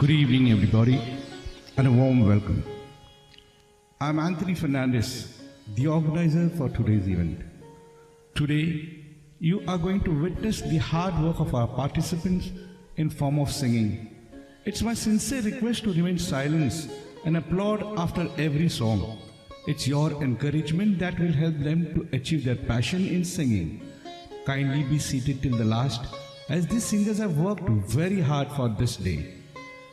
Good evening, everybody, and a warm welcome. I'm Anthony Fernandez, the organizer for today's event. Today, you are going to witness the hard work of our participants in form of singing. It's my sincere request to remain silent and applaud after every song. It's your encouragement that will help them to achieve their passion in singing. Kindly be seated till the last, as these singers have worked very hard for this day.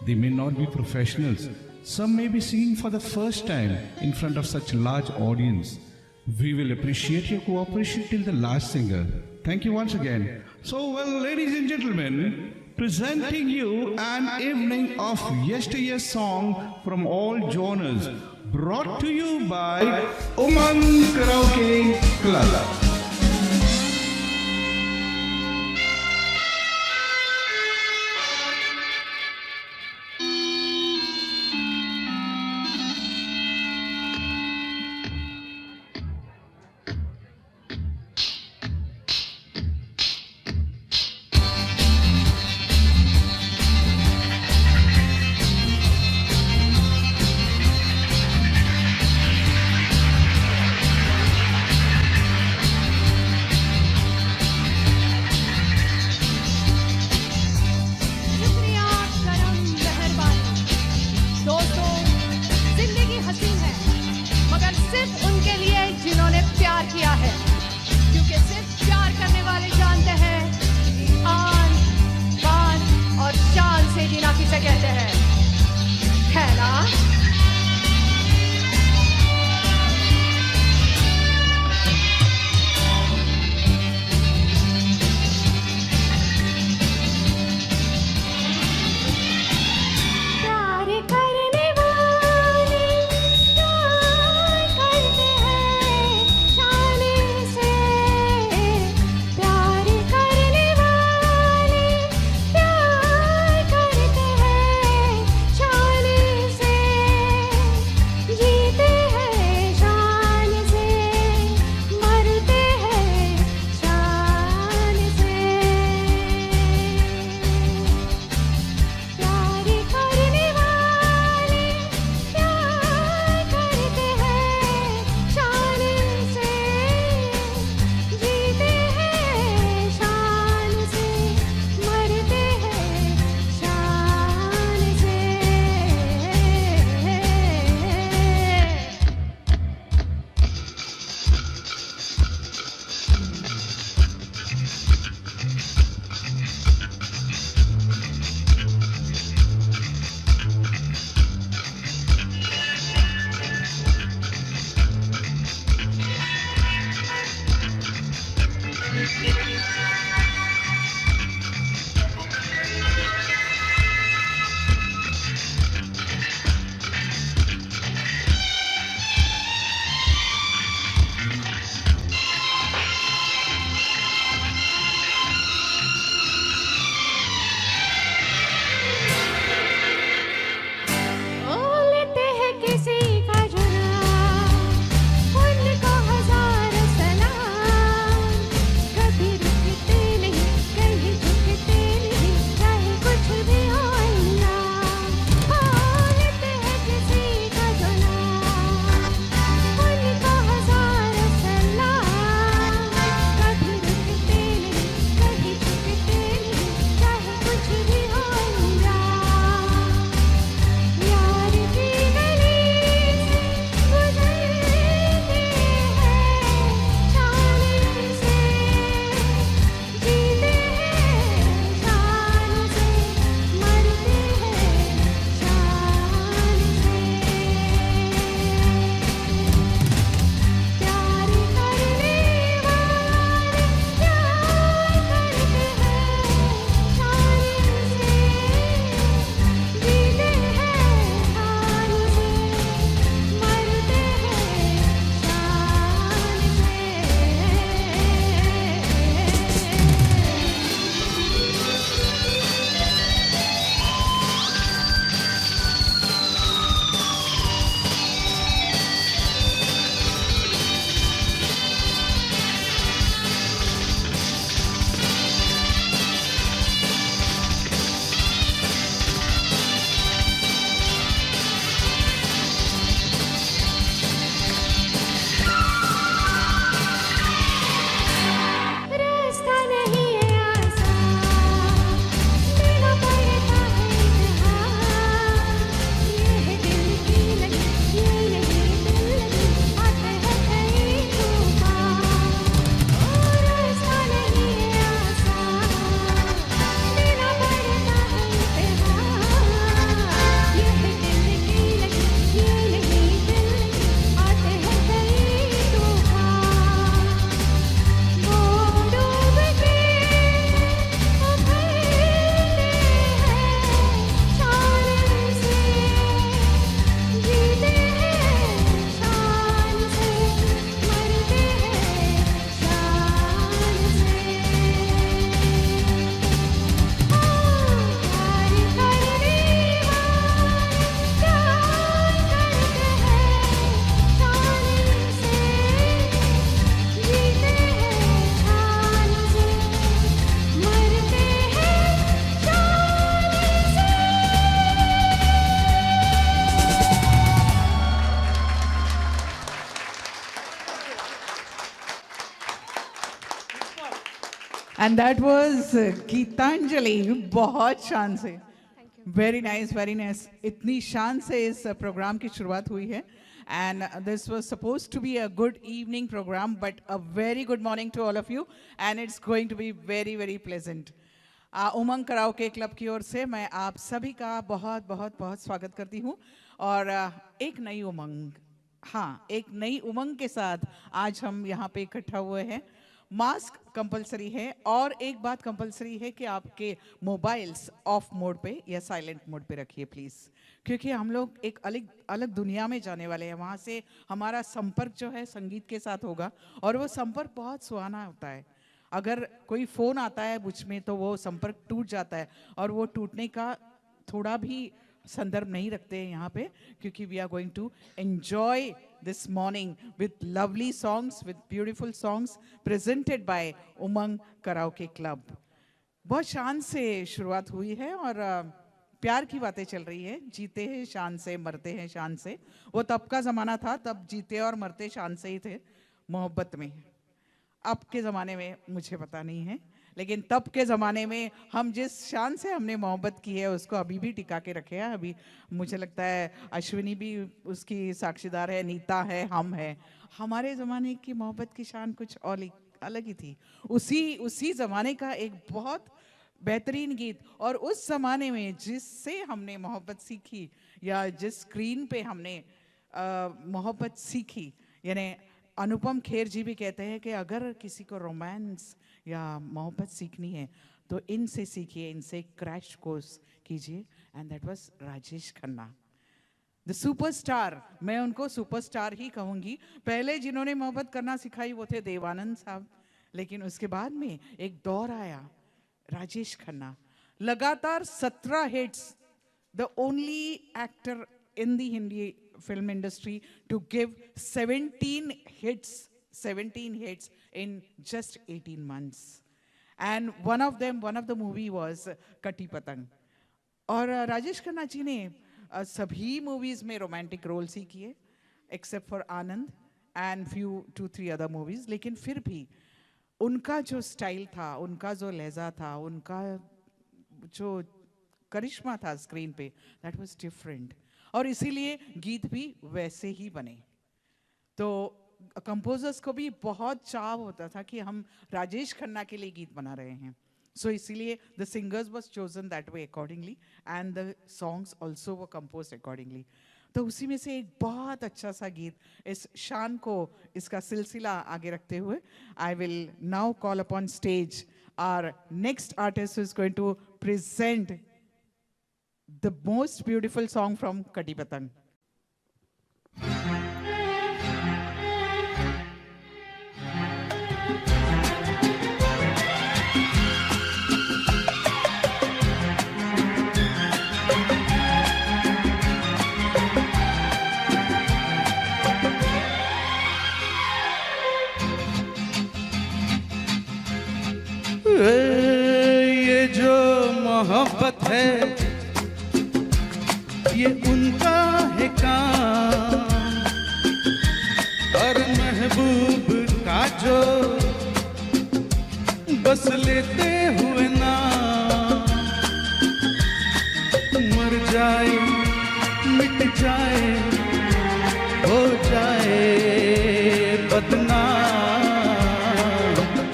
They may not be professionals. Some may be singing for the first time in front of such a large audience. We will appreciate your cooperation till the last singer. Thank you once again. So, well, ladies and gentlemen, presenting you an evening of yesteryear song from all genres, brought to you by Umang Karaoke Club. किया है, क्योंकि सिर्फ प्यार करने वाले जानते हैं कि आन, बान और शान से जीना किसे कहते हैं, है ना? एंड दैट वाज गीतांजलि, बहुत शान से, वेरी नाइस, वेरी नाइस। इतनी शान से इस प्रोग्राम की शुरुआत हुई है and this was supposed to be a good evening program, but a very good morning to all of you, and it's going to be very, very pleasant. Umang karaoke club की ओर से मैं आप सभी का बहुत बहुत बहुत स्वागत करती हूँ और एक नई उमंग, हाँ, एक नई उमंग के साथ आज हम यहाँ पे इकट्ठा हुए हैं। मास्क कंपलसरी है और एक बात कंपलसरी है कि आपके मोबाइल्स ऑफ मोड पे या साइलेंट मोड पे रखिए प्लीज़, क्योंकि हम लोग एक अलग अलग दुनिया में जाने वाले हैं। वहाँ से हमारा संपर्क जो है संगीत के साथ होगा और वो संपर्क बहुत सुहाना होता है। अगर कोई फ़ोन आता है बुझ में तो वो संपर्क टूट जाता है और वो टूटने का थोड़ा भी संदर्भ नहीं रखते हैं यहाँ पे, क्योंकि we are going to enjoy this morning with lovely songs, with beautiful songs presented by Umang karaoke club. बहुत शान से शुरुआत हुई है और प्यार की बातें चल रही है। जीते हैं शान से, मरते हैं शान से। वो तब का ज़माना था, तब जीते और मरते शान से ही थे मोहब्बत में। अब के ज़माने में मुझे पता नहीं है, लेकिन तब के ज़माने में हम जिस शान से हमने मोहब्बत की है उसको अभी भी टिका के रखे हैं। अभी मुझे लगता है अश्विनी भी उसकी साक्षीदार है, नीता है, हम हैं। हमारे ज़माने की मोहब्बत की शान कुछ और अलग ही थी। उसी ज़माने का एक बहुत बेहतरीन गीत, और उस ज़माने में जिससे हमने मोहब्बत सीखी या जिस स्क्रीन पे हमने मोहब्बत सीखी, यानी अनुपम खेर जी भी कहते हैं कि अगर किसी को रोमांस या मोहब्बत सीखनी है तो इनसे सीखिए, इनसे क्रैश कोर्स कीजिए, and that was Rajesh Khanna, the superstar. मैं उनको सुपरस्टार ही कहूँगी। पहले जिन्होंने मोहब्बत करना सिखाई वो थे देवानंद साहब, लेकिन उसके बाद में एक दौर आया राजेश खन्ना। लगातार 17 hits, the only actor in the Hindi film industry to give 17 hits in just 18 months, and one of the movie was Katti Patang। और राजेश खन्ना जी ने सभी मूवीज में रोमांटिक रोल्स ही किए except for Anand and few 2-3 other movies, लेकिन फिर भी उनका जो स्टाइल था, उनका जो लहजा था, उनका जो करिश्मा था स्क्रीन पे, दैट वाज डिफरेंट, और इसीलिए गीत भी वैसे ही बने। तो कंपोजर्स को भी बहुत चाव होता था कि हम राजेश खन्ना के लिए गीत बना रहे हैं, सो इसीलिए the singers was chosen that way accordingly and the songs also were composed accordingly. तो उसी में से एक बहुत अच्छा सा गीत, इस शान को, इसका सिलसिला आगे रखते हुए, I will now call upon stage our next artist who is going to present the most beautiful song from Katti Patang. ये जो मोहब्बत है ये उनका है काम, और महबूब का जो बस लेते हुए नाम, मर जाए मिट जाए हो जाए बदनाम,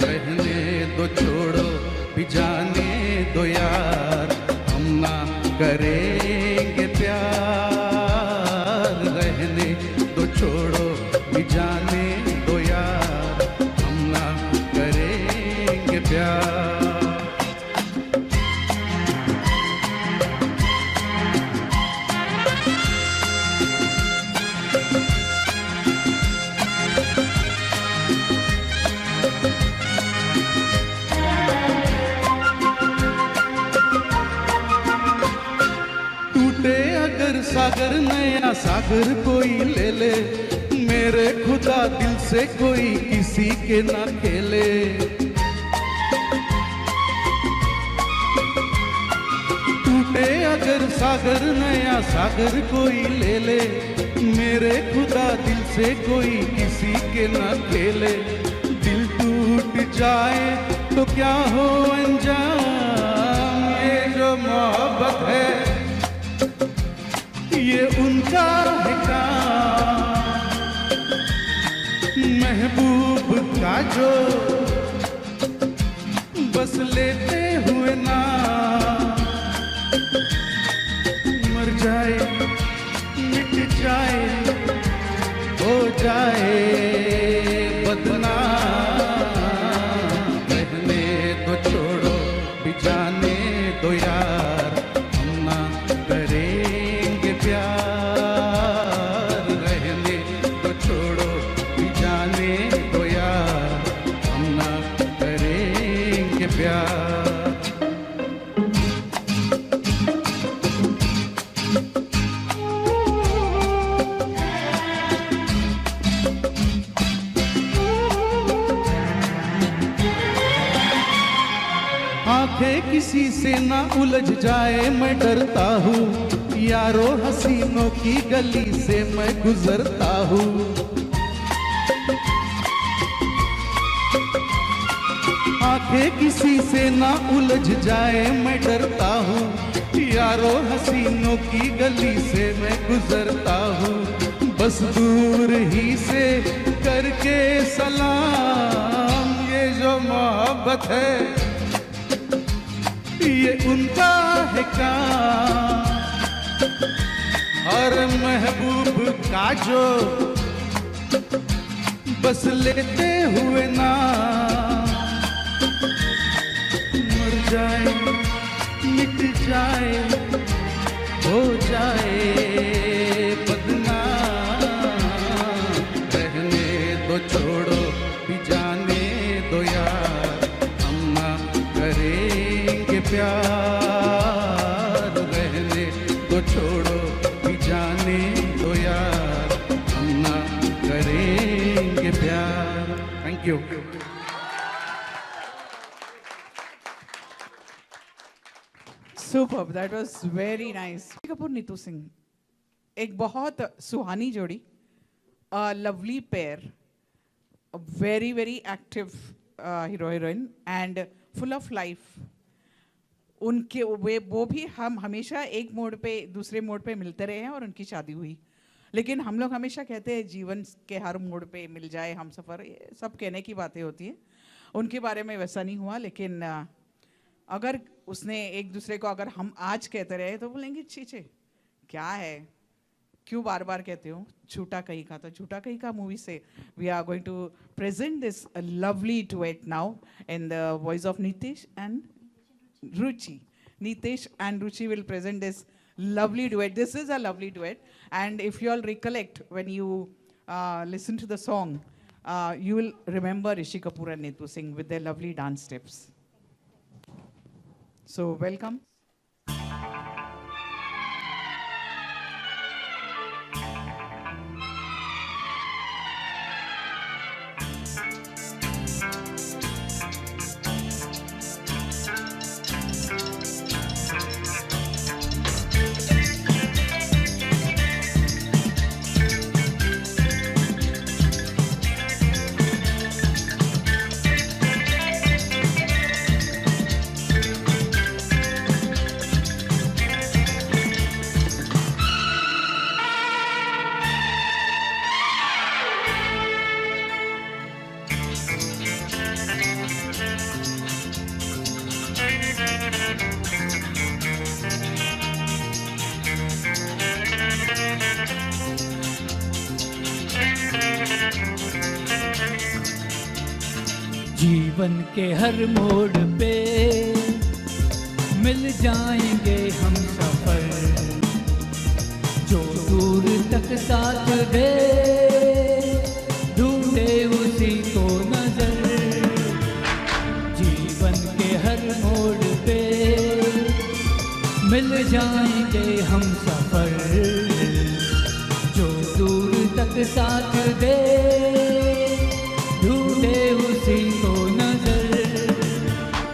रहने दो छोड़ो भी जाने दो यार, हम ना करेंगे प्यार, रहने दो छोड़ो भी जाने दो यार, हम ना करेंगे प्यार। सागर नया सागर कोई ले ले, मेरे खुदा दिल से कोई किसी के ना खेले। टूटे अगर सागर नया सागर कोई ले ले, मेरे खुदा दिल से कोई किसी के ना खेले। दिल टूट जाए तो क्या हो अंजाम। ये जो मोहब्बत है ये उनका है काम। महबूब का जो बस लेते हुए ना मर जाए मिट जाए हो जाए बदनाम। रहने दो छोड़ो भी जाने दो यार हम ना करेंगे प्यार। रहने दो छोड़ो भी जाने दो यार हम ना करेंगे प्यार। आंखें किसी से ना उलझ जाए मैं डरता हूँ। यारो हसीनों की गली से मैं गुजरता हूँ। आंखें किसी से ना उलझ जाए मैं डरता हूँ। यारो हसीनों की गली से मैं गुजरता हूँ। बस दूर ही से करके सलाम। ये जो मोहब्बत है ये उनका है काम। और महबूब का जो बस लेते हुए ना मर जाए मिट जाए हो जाए बदनाम। रहने दो छोड़ो भी जाने दो यार हम ना करेंगे प्यार। रहने दो छोड़ो भी जाने दो यार हम ना करेंगे प्यार। Thank you. Superb, that was very nice. Kapoor Neetu Singh, एक बहुत सुहानी जोड़ी, a lovely pair, a very very active hero heroine and full of life. उनके वो भी हम हमेशा एक मोड़ पे दूसरे मोड़ पे मिलते रहे हैं और उनकी शादी हुई। लेकिन हम लोग हमेशा कहते हैं जीवन के हर मोड़ पे मिल जाए हम सफ़र, ये सब कहने की बातें होती हैं। उनके बारे में वैसा नहीं हुआ। लेकिन अगर उसने एक दूसरे को अगर हम आज कहते रहे तो बोलेंगे छीछे क्या है, क्यों बार बार कहते हो, झूठा कहीं का। तो झूठा कहीं का मूवी से we are going to present this lovely duet now in the voice of Nitish and Ruchi. Nitesh and Ruchi will present this lovely duet. This is a lovely duet. And if you all recollect, when you listen to the song, you will remember Rishi Kapoor and Neetu Singh with their lovely dance steps. So, welcome. जीवन के हर मोड़ पे मिल जाएंगे हम सफर, जो दूर तक साथ दे ढूंढे उसी को नजर। जीवन के हर मोड़ पे मिल जाएंगे हम सफर, जो दूर तक साथ दे ढूंढे उसी को नजर।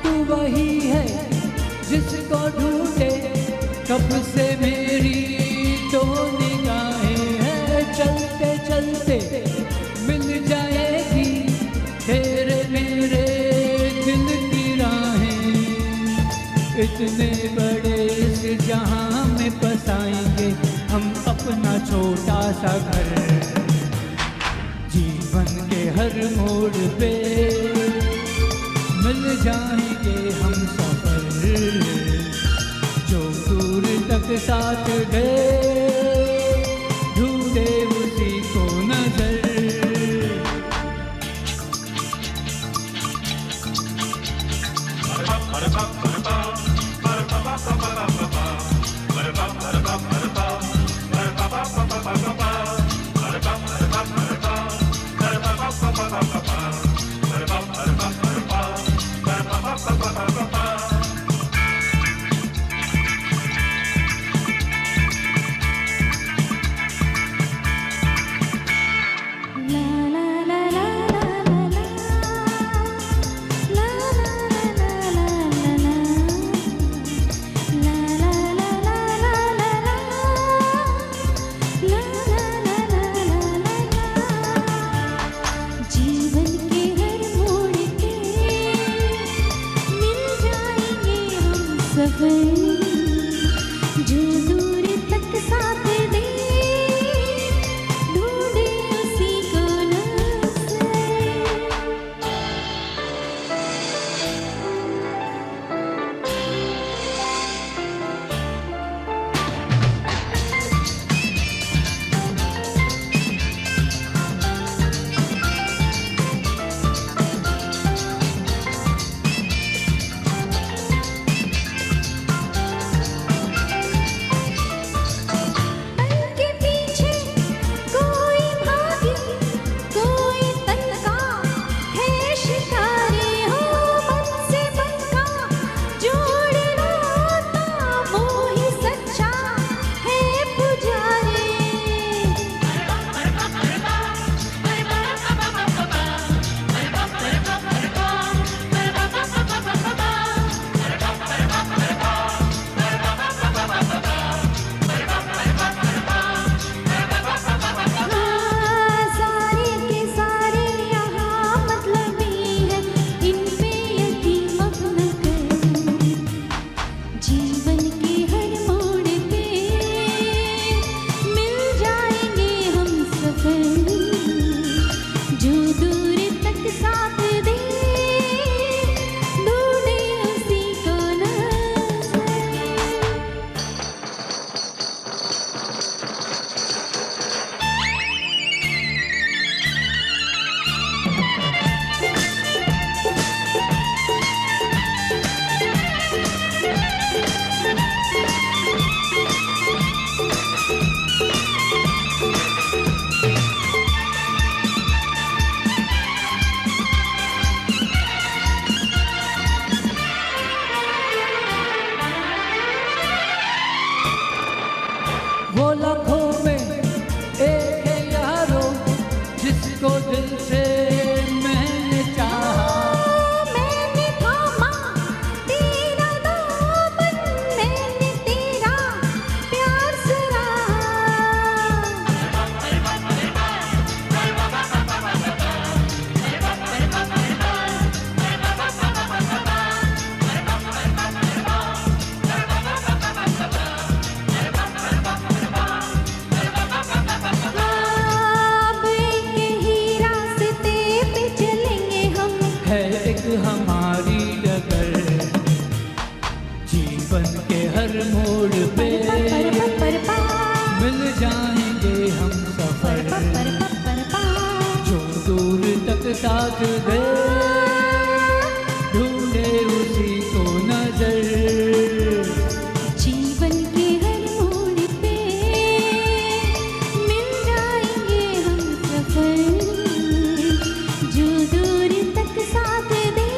तू वही है जिसको ढूंढे कब से मेरी तो निगाहें हैं। चलते चलते मिल जाएगी तेरे मेरे दिल की बसाएंगे हम अपना छोटा सा घर। जीवन के हर मोड़ पे मिल जाएंगे हम सफर, जो दूर तक साथ दे ढूंढे उसी को नजर। जीवन के हर मोड़ पे मिल जाएंगे हम सफर, जो दूर तक साथ दे ढूंढे उसी को नजर। उनके पीछे कोई भागी कोई तनका है शिकारी हो, मन से मन का जोड़ना होता वो ही सच्चा है पुजारी। सारे के सारे यहाँ मतलबी है, इन पे यकीन न कर। जीवन के हर मोड़ पे मिल जाएंगे हम सफर, जो दूर तक साथ दे ढूंढे उसी को नजर। वो लाखों में एक है यारो, जिसको दिल से मैंने चाहा। मैंने थामा तेरा दामन, मैंने तेरा प्यार सराहा। अब एक ही रास्ते पे चलेंगे हम, है एक हमारी डगर, जीवन के हर मोड़ पे मिल जाएंगे हम सफर, जो दूर तक साथ दे ढूंढे उसी को नजर। जीवन के हर मोड़ पे मिल जाएंगे हम सफर, जो दूर तक साथ दे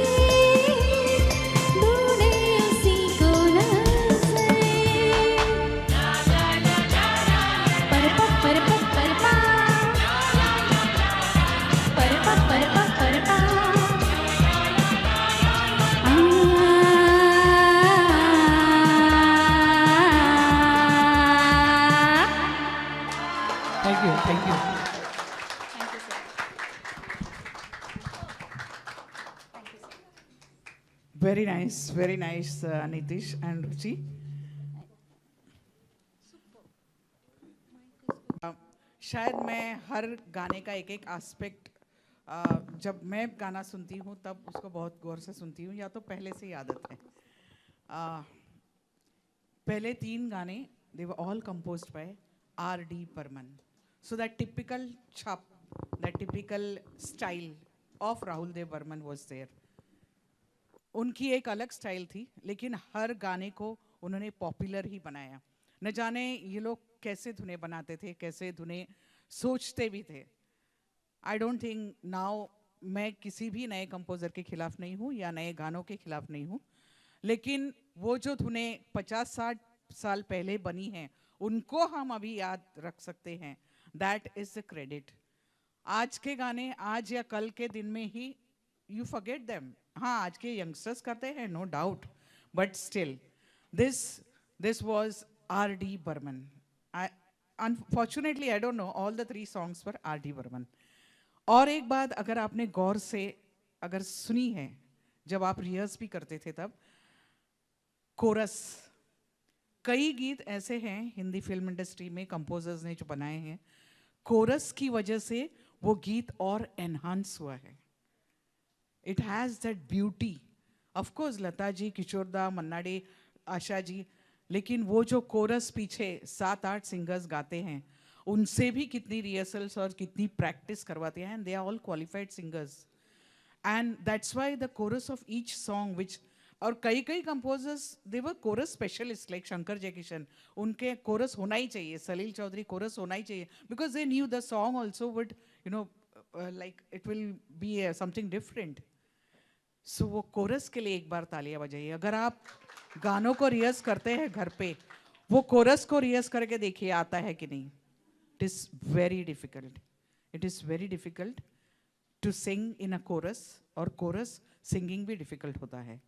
ढूंढे उसी को नजर। पर पा पर पा पर पा पर पा Thank you. Very nice, Nitish and Ruchi. शायद मैं हर गाने का एक एक एस्पेक्ट जब मैं गाना सुनती हूँ तब उसको बहुत गौर से सुनती हूँ, या तो पहले से ही आदत है। पहले 3 गाने they were all composed by R.D. Burman, so that typical छप, that typical style of Rahul Dev Burman was there. उनकी एक अलग स्टाइल थी, लेकिन हर गाने को उन्होंने पॉपुलर ही बनाया। न जाने ये लोग कैसे धुनें बनाते थे, कैसे धुनें सोचते भी थे। आई डोंट थिंक नाउ, मैं किसी भी नए कंपोज़र के खिलाफ नहीं हूँ या नए गानों के खिलाफ नहीं हूँ, लेकिन वो जो धुनें 50-60 साल पहले बनी हैं उनको हम अभी याद रख सकते हैं, दैट इज़ द क्रेडिट। आज के गाने आज या कल के दिन में ही यू फॉरगेट देम। हाँ, आज के यंगस्टर्स करते हैं, no doubt, but still this was R.D. Burman. Unfortunately I don't know all the 3 songs for R.D. Burman. और एक बात अगर आपने गौर से अगर सुनी है, जब आप रिहर्स भी करते थे तब कोरस, कई गीत ऐसे हैं हिंदी फिल्म इंडस्ट्री में कंपोजर्स ने जो बनाए हैं, कोरस की वजह से वो गीत और एनहांस हुआ है। It has that beauty. Of course Lata ji, Kishore da, Manna day, Asha ji, लेकिन वो जो कोरस पीछे 7-8 सिंगर्स गाते हैं, उनसे भी कितनी रिहर्सल्स और कितनी प्रैक्टिस करवाते हैं, and they are all qualified singers, and that's why the chorus of each song which, और कई composers they were chorus specialist like Shankar Jaikishan, उनके कोरस होना ही चाहिए, सलील चौधरी कोरस होना ही चाहिए, because they knew the song also would you know like it will be something different. So वो कोरस के लिए एक बार तालियां बजाइए। अगर आप गानों को रिहर्स करते हैं घर पे, वो कोरस को रिहर्स करके देखिए आता है कि नहीं। It is very difficult, it is very difficult to sing in a chorus, और कोरस सिंगिंग भी डिफिकल्ट होता है।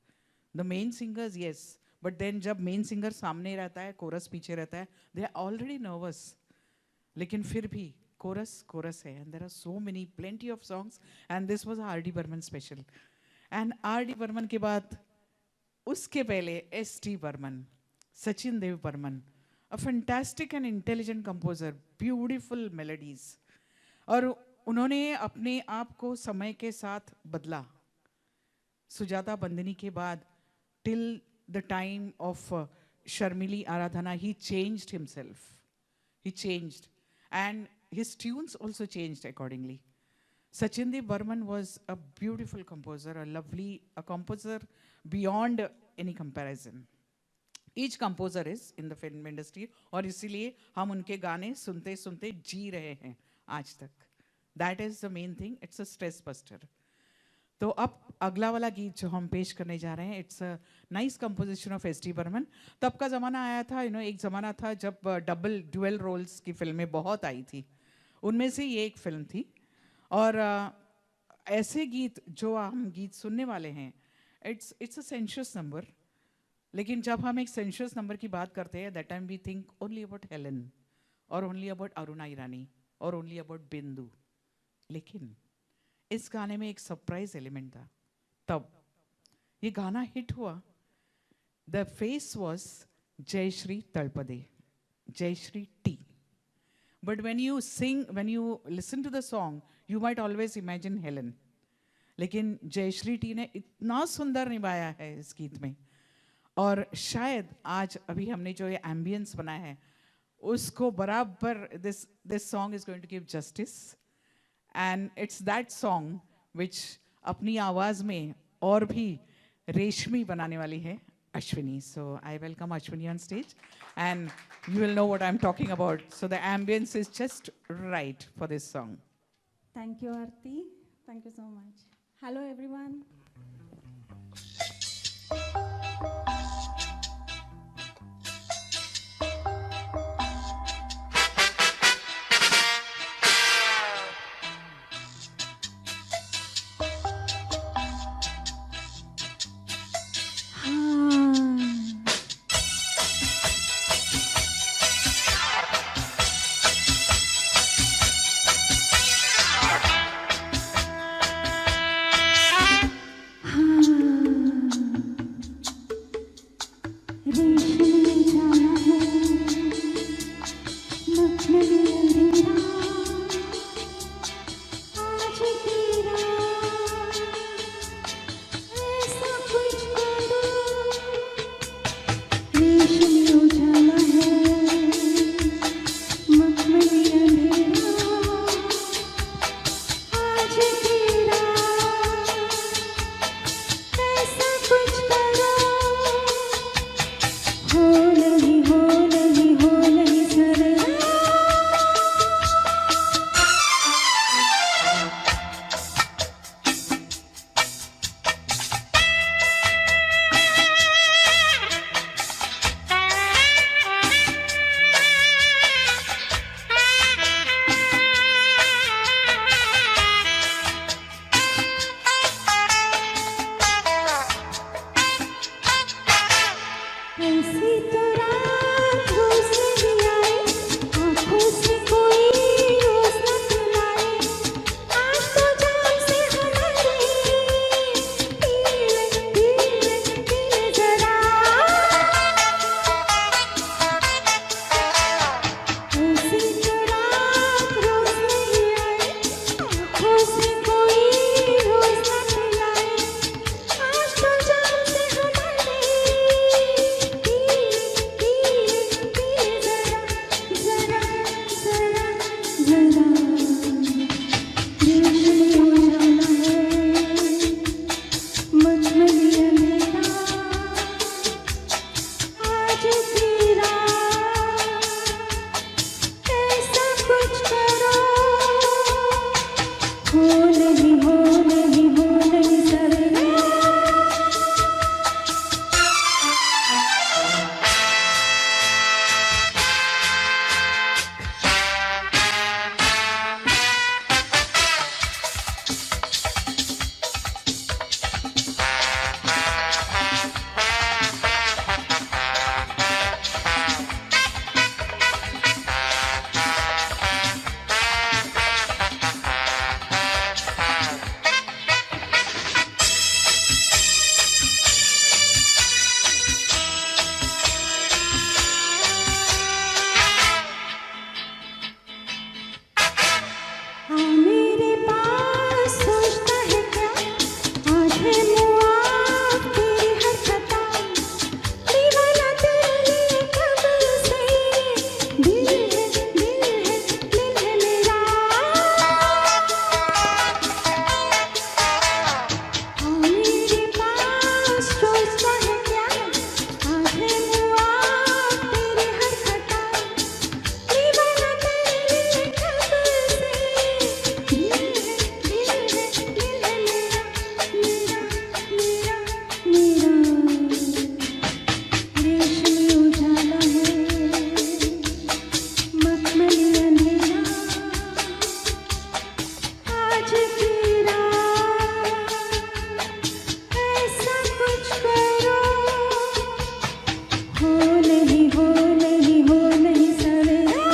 The main singers yes, but then जब मेन सिंगर सामने रहता है, कोरस पीछे रहता है, दे आर ऑलरेडी नर्वस, लेकिन फिर भी कोरस है, and there are so many plenty of songs, and this was R.D. Burman special. And R.D. Burman के बाद उसके पहले S.T. Burman, Sachin Dev Burman, a fantastic and intelligent composer, beautiful melodies, और उन्होंने अपने आप को समय के साथ बदला। सुजाता बंदनी के बाद till the time of Sharmili Aradhana, he changed himself, he changed, and his tunes also changed accordingly. Sachin Dev Burman was a beautiful composer, a composer beyond any comparison. Each composer is in the film industry, और इसीलिए हम उनके गाने सुनते सुनते जी रहे हैं आज तक। That is the main thing. It's a stress buster. तो अब अगला वाला गीत जो हम पेश करने जा रहे हैं, it's a nice composition of S.T. Burman. तब का ज़माना आया था, एक ज़माना था जब डबल ड्यूअल रोल्स की फिल्में बहुत आई थी, उनमें से ये एक फिल्म थी। और ऐसे गीत जो हम गीत सुनने वाले हैं, इट्स अ सेंशुअस नंबर, लेकिन जब हम एक सेंशुअस नंबर की बात करते हैं, that time we think only about Helen, और ओनली अबाउट अरुणा ईरानी, और ओनली अबाउट बिंदु। लेकिन इस गाने में एक सरप्राइज एलिमेंट था। तब ये गाना हिट हुआ, the face was Jayshree Talpade, Jayshree T. But when you listen to the song, you might always imagine Helen. लेकिन जयश्री टी ने इतना सुंदर निभाया है इस गीत में, और शायद आज अभी हमने जो ये एम्बियंस बनाया है उसको बराबर this song is going to give justice. And it's that song which अपनी आवाज़ में और भी रेशमी बनाने वाली है Ashwini. So I welcome Ashwini on stage, and you will know what I'm talking about. So the ambience is just right for this song. Thank you, Aarti. Thank you so much. Hello, everyone. मुझ में भी अंधेरा आज तेरा ऐसा कुछ करो रेशमी उजाला है मुझ में भी अंधेरा आज तेरा ऐसा कुछ करो हो नहीं हो नहीं हो नहीं सरेरा ऐसी तो रात रोज नहीं आई आँखों से कोई रोज न पिलाए आज तो जान से हमारे पीले जरा ऐसी तो रात रोज नहीं आई आँखों से कोई रोज न पिलाए आज तो जान से हमारे जरा जरा जरा दिल में उजाला है मुझ में भी अंधेरा आज तेरा ऐसा कुछ करो हो नहीं हो नहीं हो नहीं सरेरा मेरे पास सोचता है क्या आज है मुआफ़ तेरी हर खता दीवाना तेरे लिए कब से दिल है मेरा मेरे पास सोचता है क्या आज है मुआफ़ तेरी हर खता दीवाना तेरे लिए कब से दिल है मेरा रेशमी उजाला है मखमली अंधेरा आज तेरा ऐसा कुछ करो हो नहीं हो नहीं हो नहीं सरेरा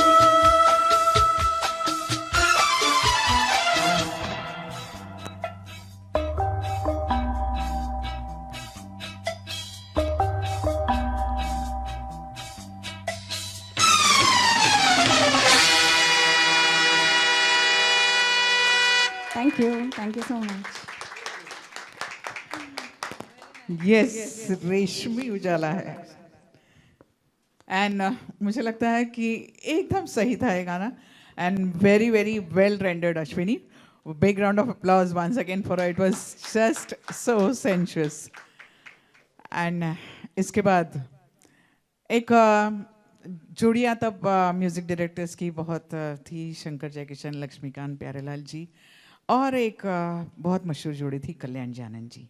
Thank you so much. Yes रेशमी उजाला है एंड मुझे लगता है कि एकदम सही था ये गाना and very very well rendered Ashwini big round of applause once again for it was just so sensuous and इसके बाद एक जोड़ियाँ तब म्यूजिक डायरेक्टर्स की बहुत थी शंकर जयकिशन लक्ष्मीकांत प्यारेलाल जी और एक बहुत मशहूर जोड़ी थी कल्याण जी आनंद जी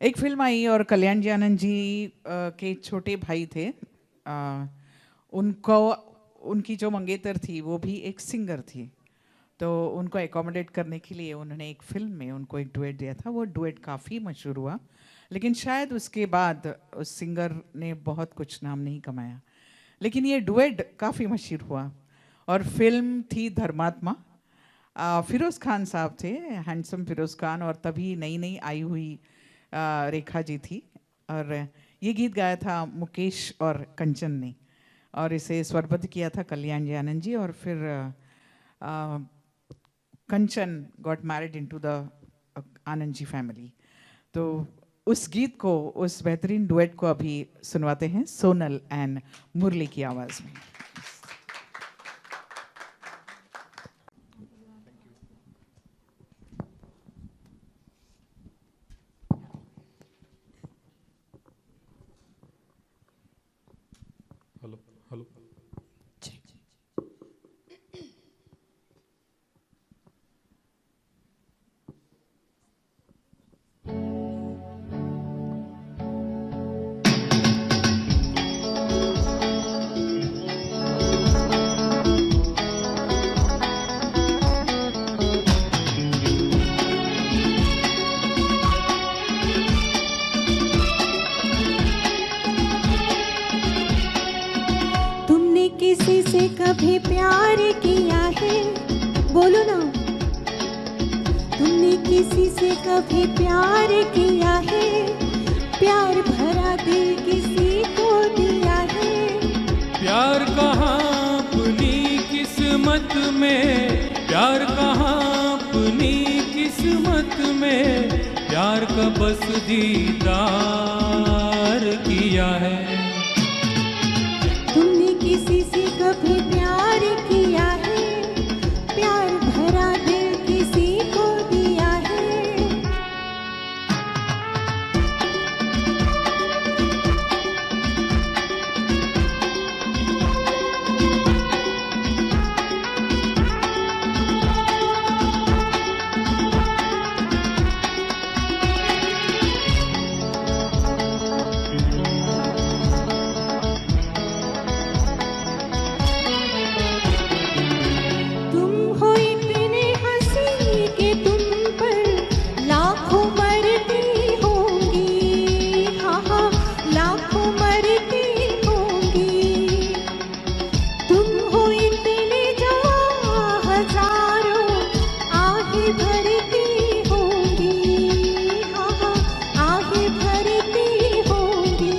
एक फिल्म आई और कल्याण जी आनंद जी के छोटे भाई थे उनको उनकी जो मंगेतर थी वो भी एक सिंगर थी तो उनको एकोमोडेट करने के लिए उन्होंने एक फिल्म में उनको एक डुएट दिया था वो डुएट काफ़ी मशहूर हुआ लेकिन शायद उसके बाद उस सिंगर ने बहुत कुछ नाम नहीं कमाया लेकिन ये डुएट काफ़ी मशहूर हुआ और फिल्म थी धर्मात्मा फिरोज़ खान साहब थे हैंडसम फिरोज़ खान और तभी नई नई आई हुई रेखा जी थी और ये गीत गाया था मुकेश और कंचन ने और इसे स्वरबद्ध किया था कल्याण जी आनंद जी, और फिर Kanchan got married into the Anand ji family. तो उस गीत को, उस बेहतरीन डुएट को अभी सुनवाते हैं सोनल एंड मुरली की आवाज़ में। Hello hello. तुमने किसी से कभी प्यार किया है? बोलो ना। तुमने किसी से कभी प्यार किया है? प्यार भरा दिल किसी को दिया है? प्यार कहाँ अपनी किस्मत में, प्यार कहाँ अपनी किस्मत में, प्यार का बस दीदार किया है। तुमने किसी से कभी प्यार किया है? प्यार भरा दिल किसी को दिया है? तुम हो इतने हंसी कि तुम पर लाखों मरती होंगी। हाँ हाँ, लाखों मरती होंगी। तुम हो इतने जवां, हजारों आहें भरती होंगी। हाँ हाँ, आहें भरती होंगी।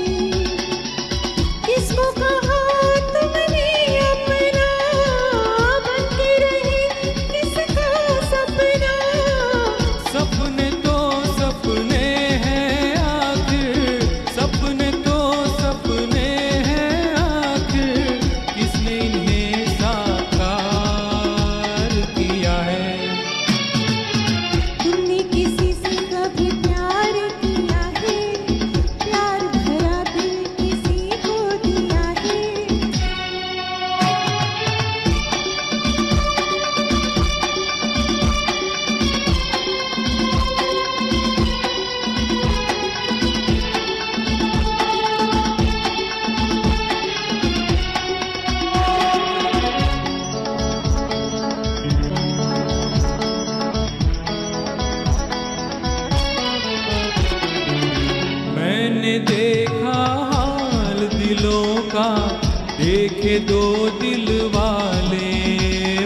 किसको कहा तुमने अपना, बन के रही किसका सपना? सपने तो सपने हैं आखिर, सपने तो सपने हैं आखिर, किसने इन्हें साकार किया है। तुमने किसी से कभी प्यार किया है? प्यार भरा दिल किसी को दिया है? मैंने देखा हाल दिलों का, देखे दो दिल वाले,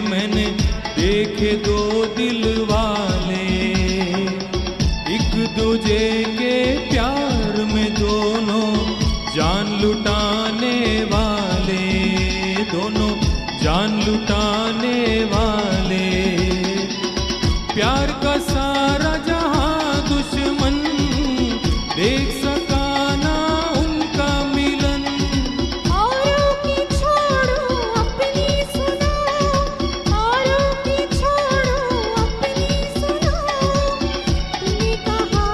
मैंने देखे दो दिल वाले, एक दूजे के प्यार में दोनों जान लुटाने वाले, दोनों जान लुटाने वाले। प्यार का सारा जहां दुश्मन देख सका ना उनका मिलन। औरों की छोड़ो अपनी सुनो, औरों की छोड़ो अपनी सुनो। तुमने कहा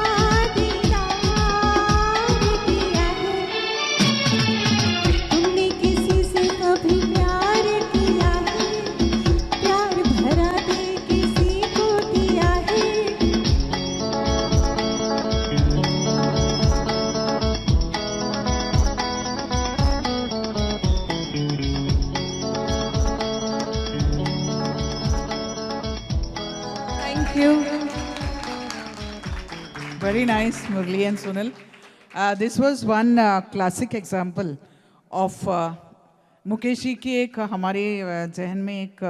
दीदार किया है? तुमने किसी से कभी प्यार किया है? प्यार भरा दिल किसी को दिया है? Thank you. Very nice, Murli and Sunil. This was one classic example of Mukesh ji की एक हमारे जहन में एक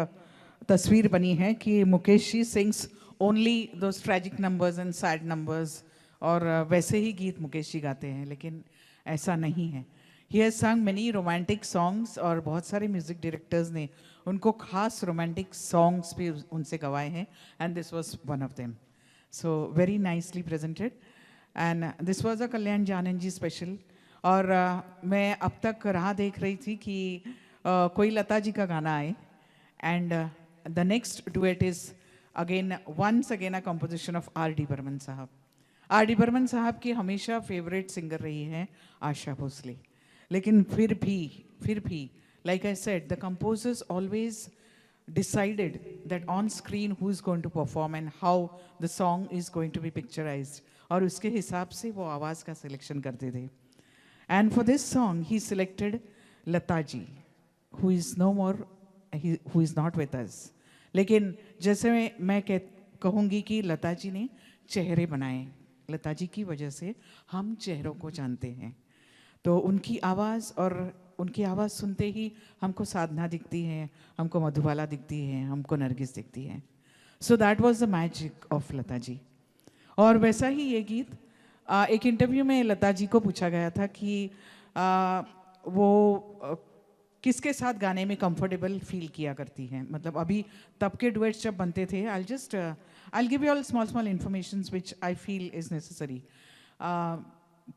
तस्वीर बनी है कि Mukesh ji sings only those tragic numbers and sad numbers, और वैसे ही गीत मुकेश जी गाते हैं, लेकिन ऐसा नहीं है। He has sung many romantic songs और बहुत सारे म्यूजिक डायरेक्टर्स ने उनको खास रोमांटिक सॉन्ग्स भी उनसे गवाए हैं, and this was one of them. So very nicely presented, and this was a Kalyan जानन जी स्पेशल. और मैं अब तक राह देख रही थी कि कोई लता जी का गाना आए, and the next duet is once again a composition of R.D. Burman साहब. R.D. बर्मन साहब की हमेशा फेवरेट सिंगर रही हैं आशा भोसले, लेकिन फिर भी like I said, the composers always decided that on screen who is going to perform and how the song is going to be picturized, और उसके हिसाब से वो आवाज़ का सिलेक्शन करते थे. And for this song he selected Lata ji, who is no more, who is not with us. लेकिन जैसे मैं कहूँगी कि लता जी ने चेहरे बनाए, लता जी की वजह से हम चेहरों को जानते हैं. तो उनकी आवाज़, और उनकी आवाज़ सुनते ही हमको साधना दिखती है, हमको मधुबाला दिखती है, हमको नरगिस दिखती है. So that was the magic of Lata ji. और वैसा ही ये गीत एक इंटरव्यू में लता जी को पूछा गया था कि वो किसके साथ गाने में कंफर्टेबल फील किया करती हैं. मतलब अभी तब के डुएट्स जब बनते थे, I'll give you all small informations which I feel is necessary.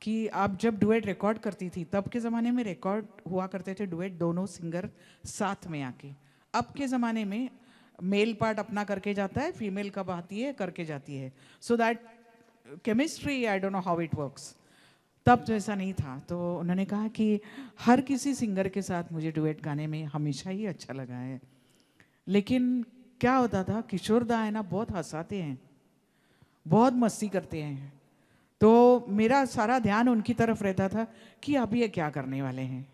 कि आप जब डुएट रिकॉर्ड करती थी, तब के ज़माने में रिकॉर्ड हुआ करते थे डुएट दोनों सिंगर साथ में आके. अब के ज़माने में मेल पार्ट अपना करके जाता है, फीमेल कब आती है करके जाती है. So that chemistry, I don't know how it works. तब तो ऐसा नहीं था. तो उन्होंने कहा कि हर किसी सिंगर के साथ मुझे डुएट गाने में हमेशा ही अच्छा लगा है. लेकिन क्या होता था, किशोर दा है ना, बहुत हंसाते हैं, बहुत मस्ती करते हैं. तो मेरा सारा ध्यान उनकी तरफ रहता था कि अब ये क्या करने वाले हैं.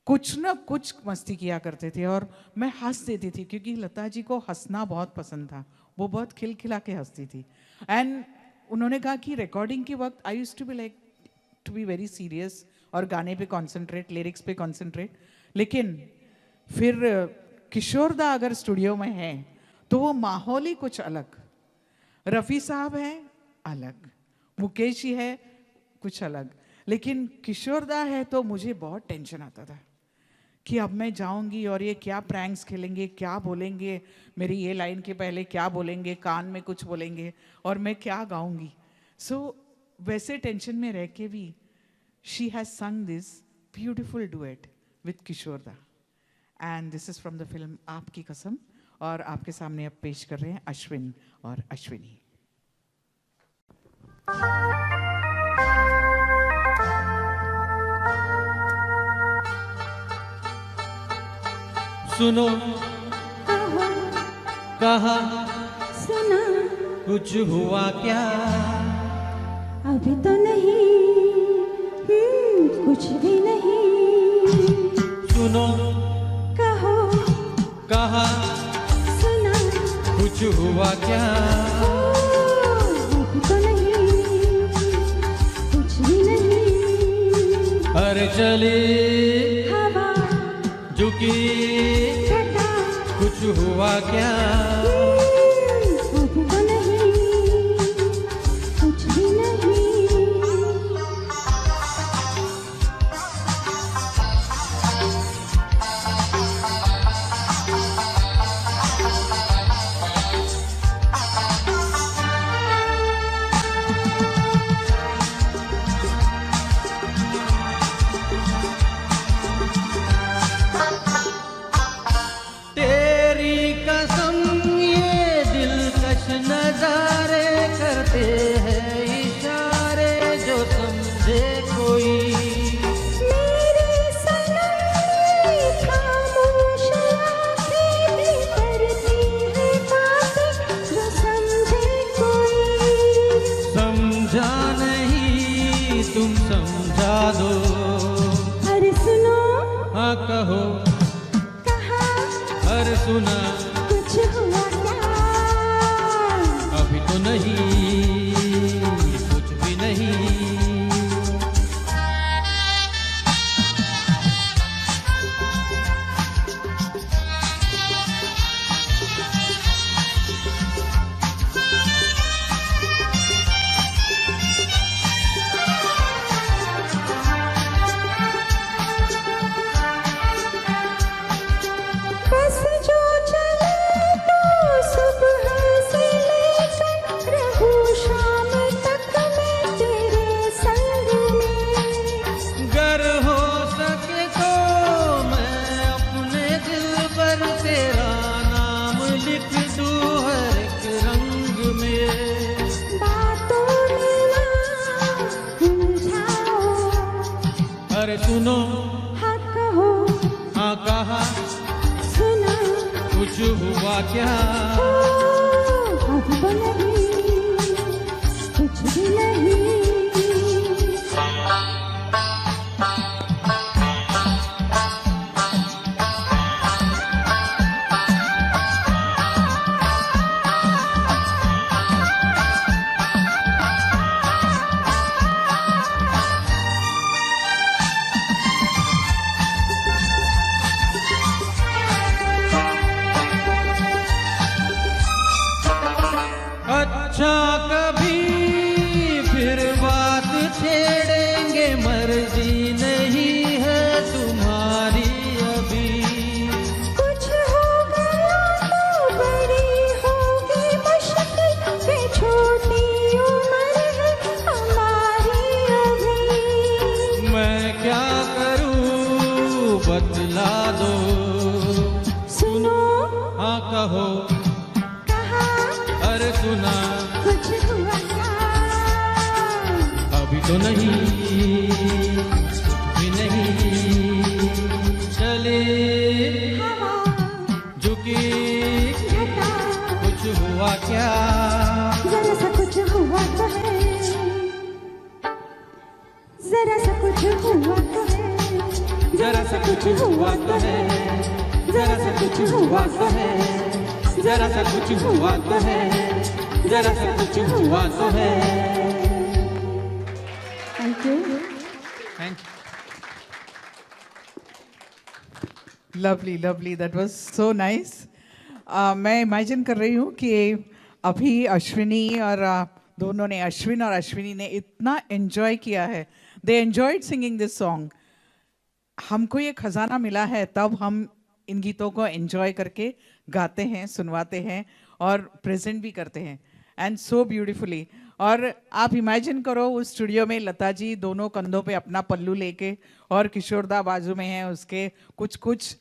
कुछ ना कुछ मस्ती किया करते थे और मैं हंस देती थी, क्योंकि लता जी को हंसना बहुत पसंद था. वो बहुत खिलखिला के हंसती थी. एंड उन्होंने कहा कि रिकॉर्डिंग के वक्त I used to be like to be very serious और गाने पे कॉन्सेंट्रेट, लिरिक्स पे कॉन्सेंट्रेट. लेकिन फिर किशोर दा अगर स्टूडियो में है तो वो माहौल ही कुछ अलग. रफ़ी साहब हैं अलग, मुकेश जी है कुछ अलग, लेकिन किशोर दा है तो मुझे बहुत टेंशन आता था कि अब मैं जाऊंगी और ये क्या प्रैंक्स खेलेंगे, क्या बोलेंगे, मेरी ये लाइन के पहले क्या बोलेंगे, कान में कुछ बोलेंगे और मैं क्या गाऊंगी. सो वैसे टेंशन में रह के भी she has sung this beautiful duet with Kishore da. And this is from the film Aapki Kasam. और आपके सामने अब पेश कर रहे हैं अश्विन और अश्विनी. सुनो कहा सुना कुछ हुआ क्या, अभी तो नहीं, कुछ भी नहीं. सुनो कहो कहा सुना कुछ हुआ क्या, अभी तो नहीं, कुछ भी नहीं. अरे चली हवा झुकी घटा कुछ हुआ क्या, अभी तो नहीं, कुछ भी नहीं. तेरी कसम ये दिलकश नजारे करते हैं इशारे जो समझे कोई. मेरे सनम खामोश आँखें भी करती है बातें जो समझे कोई. समझा नहीं तुम समझा दो. अरे सुनो हाँ कहो कहा अरे सुना कुछ हुआ क्या, अभी तो नहीं, कुछ भी नहीं. सुनो हाँ कहो, हाँ कहा, सुना, कुछ हुआ क्या? अब तो नहीं, कुछ भी नहीं। अच्छा कभी फिर बात छेड़ेंगे, मर्जी नहीं है तुम्हारी अभी। कुछ हो गया तो बड़ी होगी मुश्किल, के छोटी उम्र है हमारी अभी। मैं क्या करूं बतला दो, सुनो, हाँ कहो, कहा, अरे सुना, कुछ हुआ क्या? अभी तो नहीं, भी नहीं, चले हवा, झुकी, घटा, कुछ हुआ क्या? जरा सा कुछ हुआ तो है, जरा सा कुछ हुआ तो है, जरा सा कुछ हुआ तो है, जरा सा कुछ हुआ तो है, जरा सा कुछ हुआ तो है, जरा सा कुछ हुआ तो है। Thank you. Thank you. Lovely lovely, that was so nice. मैं इमेजिन कर रही हूँ कि अभी अश्विनी और दोनों ने, अश्विन और अश्विनी ने इतना एंजॉय किया है, दे एंजॉयड सिंगिंग दिस सॉन्ग। हमको ये खजाना मिला है तब हम इन गीतों को एंजॉय करके गाते हैं, सुनवाते हैं और प्रेजेंट भी करते हैं, एंड सो ब्यूटीफुली। और आप इमेजिन करो उस स्टूडियो में लता जी दोनों कंधों पे अपना पल्लू लेके और किशोरदा बाजू में है, उसके कुछ कुछ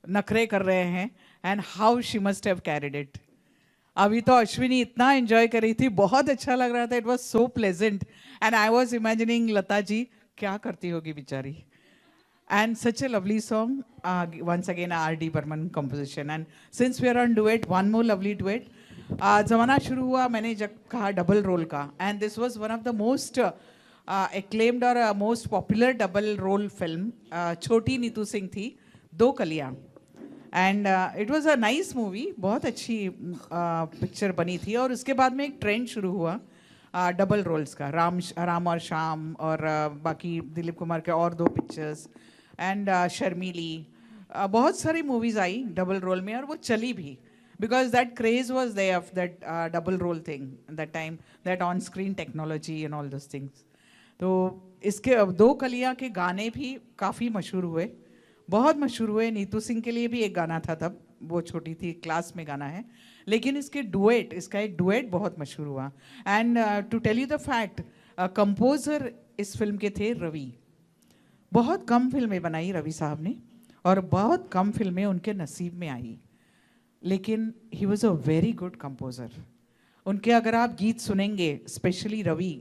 नखरे कर रहे हैं, and how she must have carried it. अभी तो अश्विनी इतना एंजॉय कर रही थी, बहुत अच्छा लग रहा था, it was so pleasant, and I was imagining Lata ji क्या करती होगी बेचारी। And such a lovely song, once again a R.D. Burman composition. And since we are on duet, one more lovely duet. ज़माना शुरू हुआ, मैंने जब कहा डबल रोल का, and this was one of the most acclaimed और most popular double role film. छोटी नीतू सिंह थी, दो कलियाँ, and it was a nice movie, बहुत अच्छी पिक्चर बनी थी। और उसके बाद में एक ट्रेंड शुरू हुआ डबल रोल्स का, राम और श्याम, और बाकी दिलीप कुमार के और दो पिक्चर्स, एंड शर्मीली, बहुत सारी मूवीज आई डबल रोल में, और वो चली भी because that craze was there of that double role thing that time, that on screen technology and all those things. तो इसके दो कलियाँ के गाने भी काफ़ी मशहूर हुए, बहुत मशहूर हुए। नीतू सिंह के लिए भी एक गाना था तब, वो छोटी थी, क्लास में गाना है, लेकिन इसका एक डुएट बहुत मशहूर हुआ। And to tell you the fact, composer इस फिल्म के थे रवि। बहुत कम फिल्में बनाई रवि साहब ने, और बहुत कम फिल्में उनके नसीब में आई, लेकिन he was a very good composer. उनके अगर आप गीत सुनेंगे, स्पेशली रवि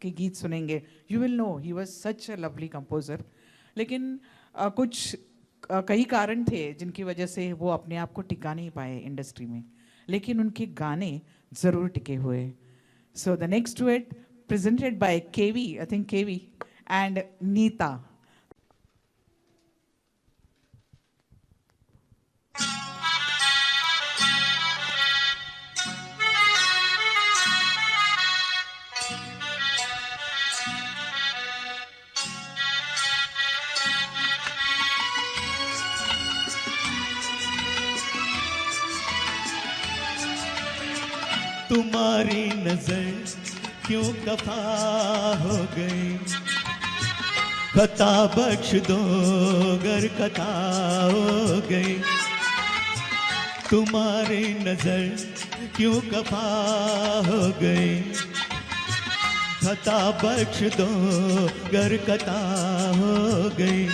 के गीत सुनेंगे, you will know he was such a lovely composer. लेकिन कई कारण थे जिनकी वजह से वो अपने आप को टिका नहीं पाए इंडस्ट्री में, लेकिन उनके गाने ज़रूर टिके हुए। So the next duet presented by KV, I think KV and Neeta. तुम्हारी नजर क्यों कफा हो गई, खता बख्श दो गर खता हो गई। तुम्हारी नजर क्यों कफा हो गई, खता बख्श दो गर खता हो गई।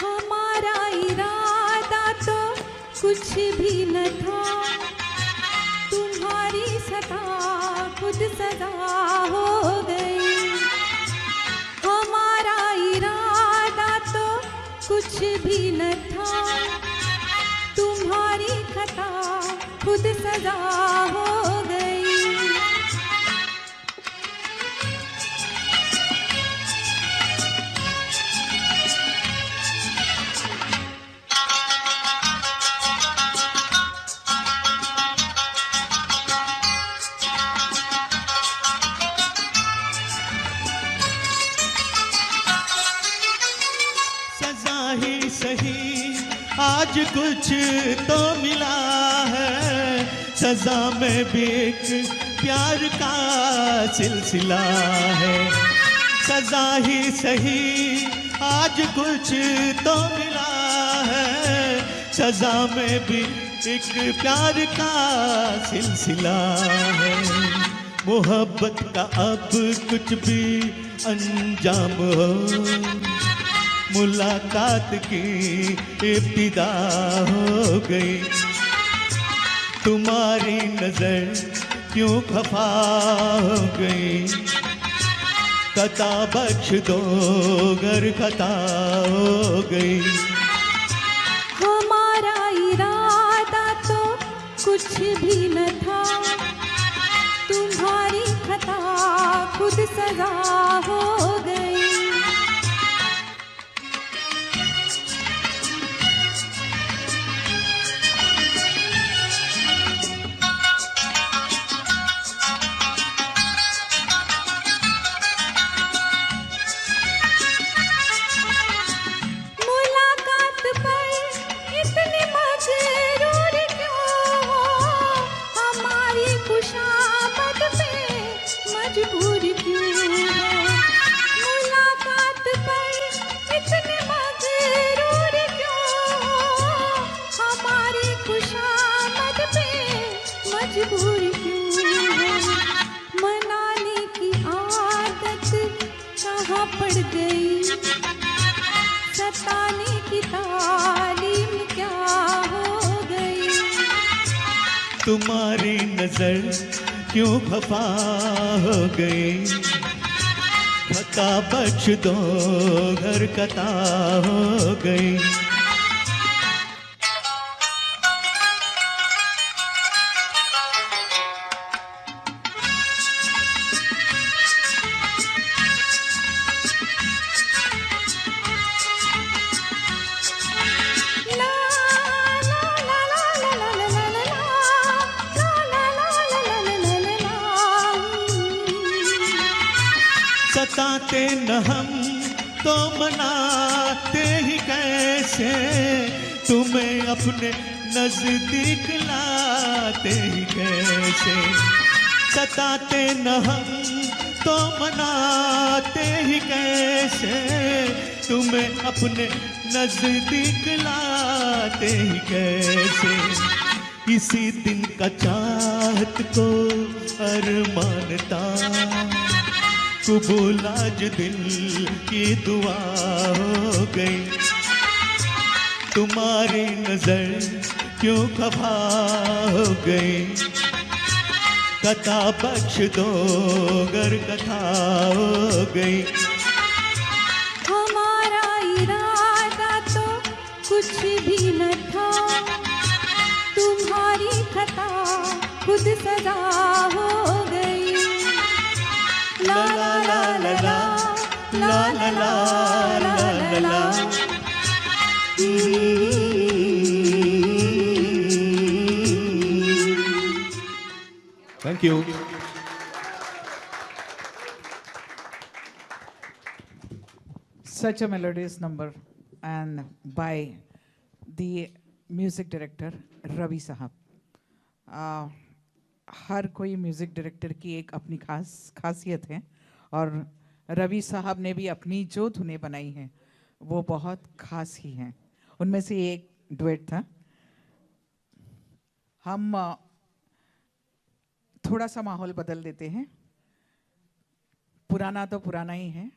हमारा इरादा तो कुछ भी न था, तुम्हारी सता खुद सजा हो गई। हमारा इरादा भी न था, तुम्हारी खता खुद सजा हो गई। सजा ही सही आज कुछ तो मिला है, सजा में भी एक प्यार का सिलसिला है। सजा ही सही आज कुछ तो मिला है, सजा में भी एक प्यार का सिलसिला है। मोहब्बत का अब कुछ भी अंजाम हो, मुलाकात की इब्तिदा हो गई। तुम्हारी नजर क्यों खफा हो गई, खता बख्श दो गर खता हो गई। हमारा इरादा तो कुछ भी न था, तुम्हारी खता खुद सजा हो गई। मुलाकात पर इतने मगरूर क्यों हो, हमारी खुशामद पे मजबूर क्यों हो। मुलाकात पर इतने मगरूर क्यों हो, हमारी खुशामद पे मजबूर क्यों हो। मनाने की आदत कहाँ पड़ गई, सताने की तालीम क्या हो गई। तुम्हारी नजर क्यों खफा हो गई, खता बख्श दो घर कता हो गई। ला ला ला ला ला ला ला ला ला ला ला ला ला ला। सताते न हम तो मनाते ही कैसे, तुम्हें अपने नजदीक लाते ही कैसे। सताते न हम तो मनाते ही कैसे, तुम्हें अपने नजदीक लाते ही कैसे। इसी दिन का चाहत को अरमानता, कबूल आज दिल की दुआ हो गई। तुम्हारी नजर क्यों खफा हो गई, कथा बख्श दो गर कथा हो गई। हमारा इरादा तो कुछ भी न था, तुम्हारी खता खुद सजा हो गई। ला ला ला ला ला ला ला ला ला ला। Thank you. Such a melodious number, and by the music director Ravi साहब। हर कोई म्यूज़िक डायरेक्टर की एक अपनी खासियत है, और रवि साहब ने भी अपनी जो धुनें बनाई हैं वो बहुत खास ही हैं। उनमें से एक डुएट था। हम थोड़ा सा माहौल बदल देते हैं। पुराना तो पुराना ही है,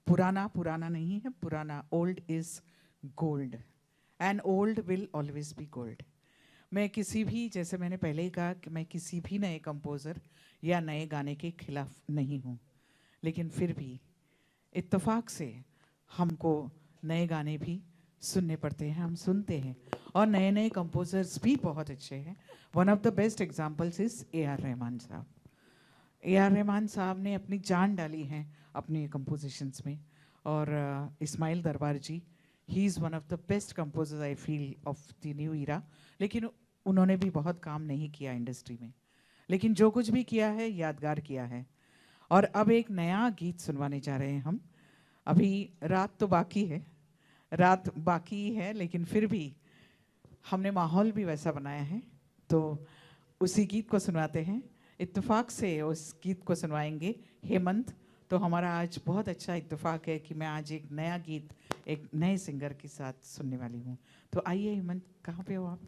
पुराना पुराना नहीं है, पुराना old is gold and old will always be gold. मैं किसी भी, जैसे मैंने पहले ही कहा कि मैं किसी भी नए कंपोज़र या नए गाने के खिलाफ नहीं हूँ, लेकिन फिर भी इत्तेफाक से हमको नए गाने भी सुनने पड़ते हैं, हम सुनते हैं, और नए नए कंपोजर्स भी बहुत अच्छे हैं. One of the best examples is A.R. Rahman साहब. A.R. रहमान साहब ने अपनी जान डाली है अपनी कंपोजिशंस में. और Ismail Darbar ji, he is one of the best composers I feel of the new era. लेकिन उन्होंने भी बहुत काम नहीं किया इंडस्ट्री में, लेकिन जो कुछ भी किया है यादगार किया है. और अब एक नया गीत सुनवाने जा रहे हैं हम. अभी रात तो बाकी है, रात बाकी है, लेकिन फिर भी हमने माहौल भी वैसा बनाया है, तो उसी गीत को सुनवाते हैं. इत्तेफाक से उस गीत को सुनवाएंगे हेमंत. तो हमारा आज बहुत अच्छा इत्तेफाक है कि मैं आज एक नया गीत एक नए सिंगर के साथ सुनने वाली हूँ. तो आइए हेमंत, कहाँ पे हो आप?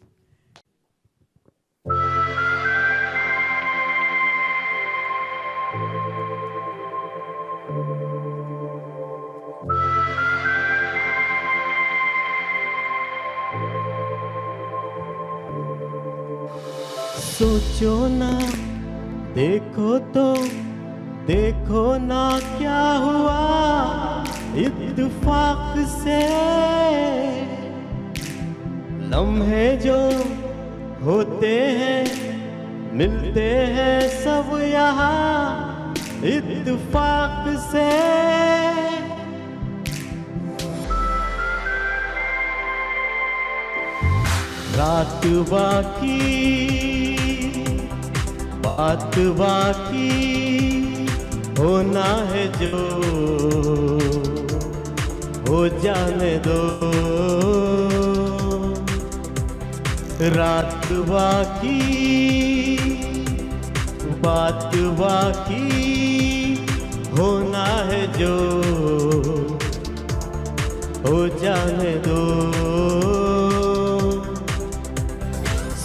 सोचो ना, देखो तो देखो ना क्या हुआ इत्तेफाक से. लम्हे जो होते हैं मिलते हैं सब यहाँ इत्तेफाक से. रात बाकी बात बाकी होना है जो हो जाने दो. रात बाकी बात बाकी होना है जो हो जाने दो.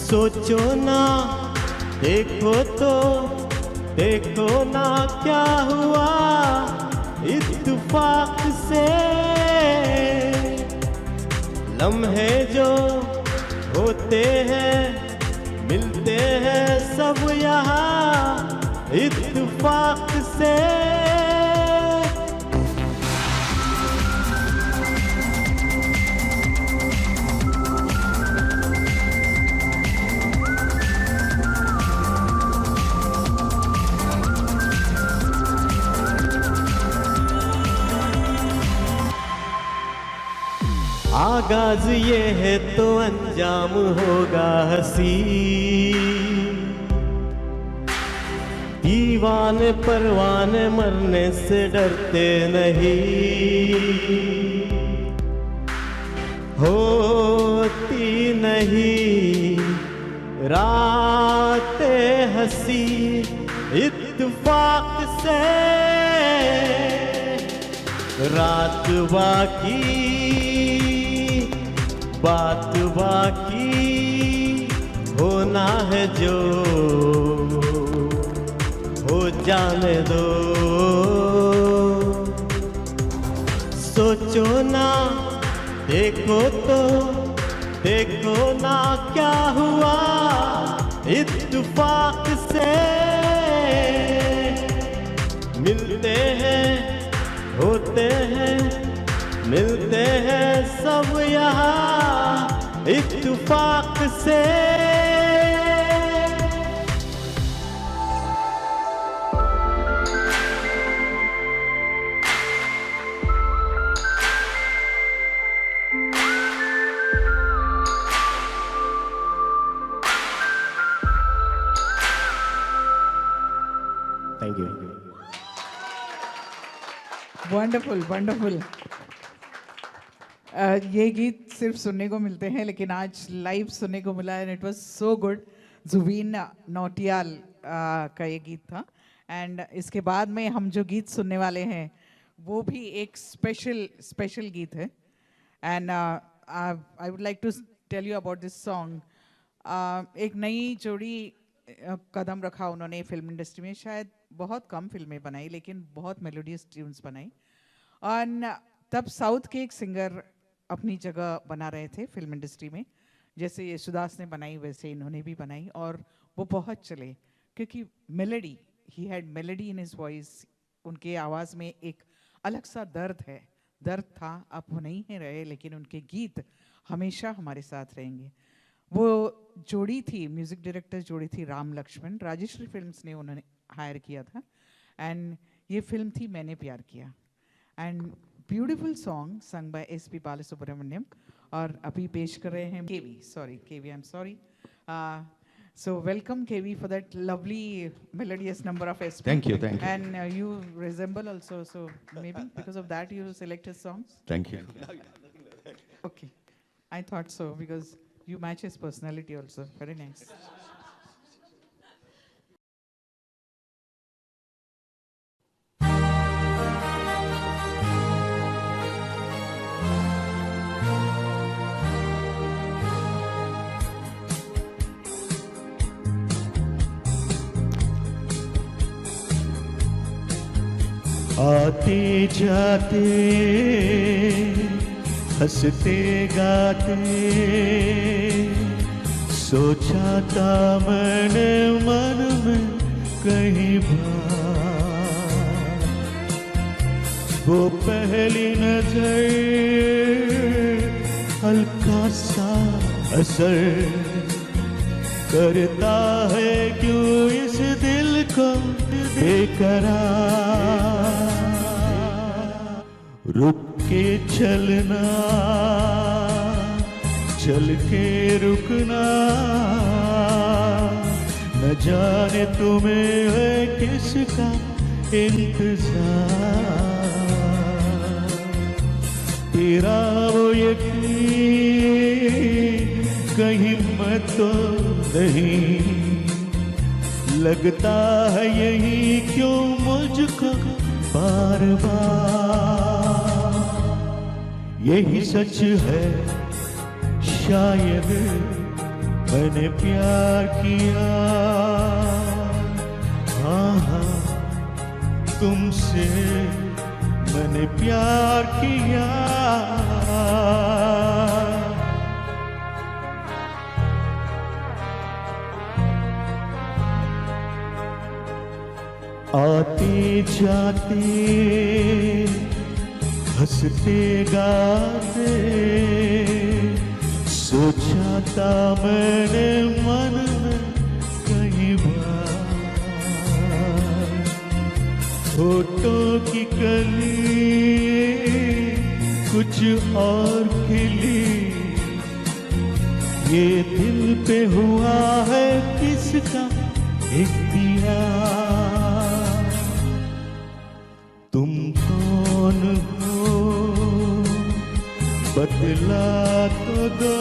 सोचो ना, देखो तो देखो ना क्या हुआ इत्तेफाक से. लम्हे जो होते हैं मिलते हैं सब यहाँ इत्तेफाक से. आगाज ये है तो अंजाम होगा हंसी. दीवाने परवाने मरने से डरते नहीं. होती नहीं रातें हंसी इत्तेफाक से. रात बाकी बात बाकी होना है जो हो जाने दो. सोचो ना, देखो तो देखो ना क्या हुआ इत्तेफाक से. मिलते हैं होते हैं मिलते हैं सब यहाँ इत्तेफाक से. Thank you. Wonderful wonderful. ये गीत सिर्फ सुनने को मिलते हैं, लेकिन आज लाइव सुनने को मिला and it was so good. Jubin Nautiyal का ये गीत था. एंड इसके बाद में हम जो गीत सुनने वाले हैं वो भी एक स्पेशल गीत है. And I would like to tell you about this song. एक नई जोड़ी कदम रखा उन्होंने फिल्म इंडस्ट्री में. शायद बहुत कम फिल्में बनाई, लेकिन बहुत मेलोडियस ट्यून्स बनाई. और तब साउथ के एक सिंगर अपनी जगह बना रहे थे फिल्म इंडस्ट्री में. जैसे येशुदास ने बनाई वैसे इन्होंने भी बनाई, और वो बहुत चले क्योंकि melody, he had melody in his voice. उनके आवाज़ में एक अलग सा दर्द है दर्द था, अब वो नहीं है रहे, लेकिन उनके गीत हमेशा हमारे साथ रहेंगे। वो जोड़ी थी, म्यूजिक डायरेक्टर जोड़ी थी राम लक्ष्मण, राजेश्री फिल्म्स ने उन्होंने हायर किया था, एंड ये फिल्म थी Maine Pyar Kiya. And beautiful song sung by S P. Balasubrahmanyam, और अभी पेश कर रहे हैं KV, I am sorry. So welcome KV for that lovely melodious number of SP. Thank you, thank you. And you resemble also, so maybe because of that you select his songs. Thank you. Okay, I thought so because you match his personality also. Very nice. आते जाते हंसते गाते सोचा था मैंने मन में कहीं बार, वो पहली नजर हल्का सा असर करता है क्यों इस दिल को बेकरार। रुक के चलना, चल के रुकना, न जाने तुम्हें है किसका इंतजार। तेरा वो यकीन कहीं मैं तो नहीं, लगता है यही क्यों मुझको बार बार। यही सच है शायद मैंने प्यार किया, हाँ हाँ तुमसे मैंने प्यार किया। आते जाते हंसते गाते सोचा था मैंने मन में कहीं बार। होठों की कली कुछ और खिली, ये दिल पे हुआ है किसका इख्तियार। तुम कौन हो बतला तो दो,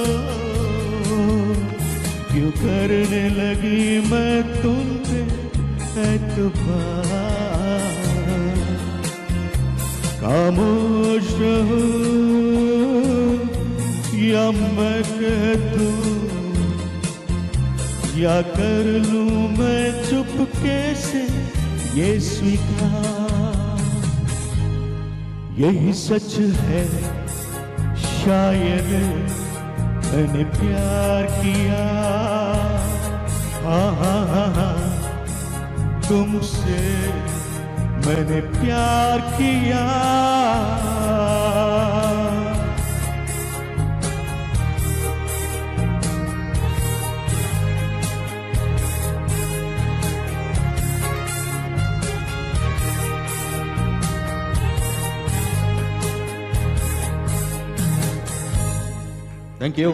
क्यों करने लगी मैं तुम पे एतबार। खामोश रहूं या मैं कह दूं, या कर लूं मैं चुपके से ये स्वीकार। यही सच है शायद मैंने प्यार किया, हाँ हाँ हाँ हाँ तुमसे मैंने प्यार किया। Thank you.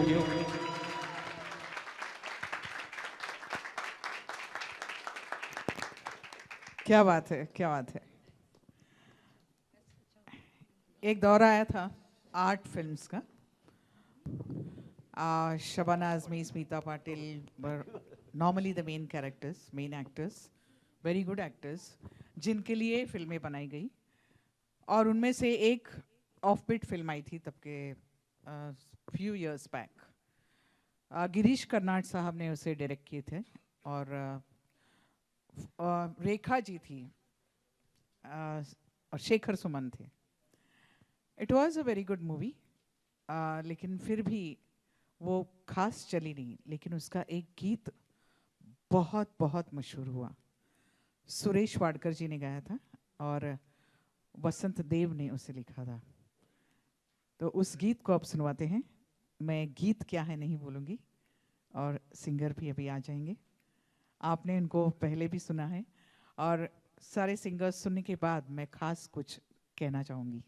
क्या बात है, क्या बात है। एक दौर आया था आर्ट फिल्म्स का, Shabana Azmi, Smita Patil were normally the main characters, main actors, very good actors, जिनके लिए फिल्में बनाई गई। और उनमें से एक ऑफ बीट फिल्म आई थी तब के few years back. Girish Karnad साहब ने उसे डायरेक्ट किए थे, और रेखा जी थी और शेखर सुमन थे। It was a very good movie, लेकिन फिर भी वो खास चली नहीं। लेकिन उसका एक गीत बहुत बहुत मशहूर हुआ। सुरेश वाडकर जी ने गाया था और वसंत देव ने उसे लिखा था। तो उस गीत को आप सुनवाते हैं. मैं गीत क्या है नहीं बोलूँगी और सिंगर भी अभी आ जाएंगे. आपने इनको पहले भी सुना है और सारे सिंगर्स सुनने के बाद मैं खास कुछ कहना चाहूँगी.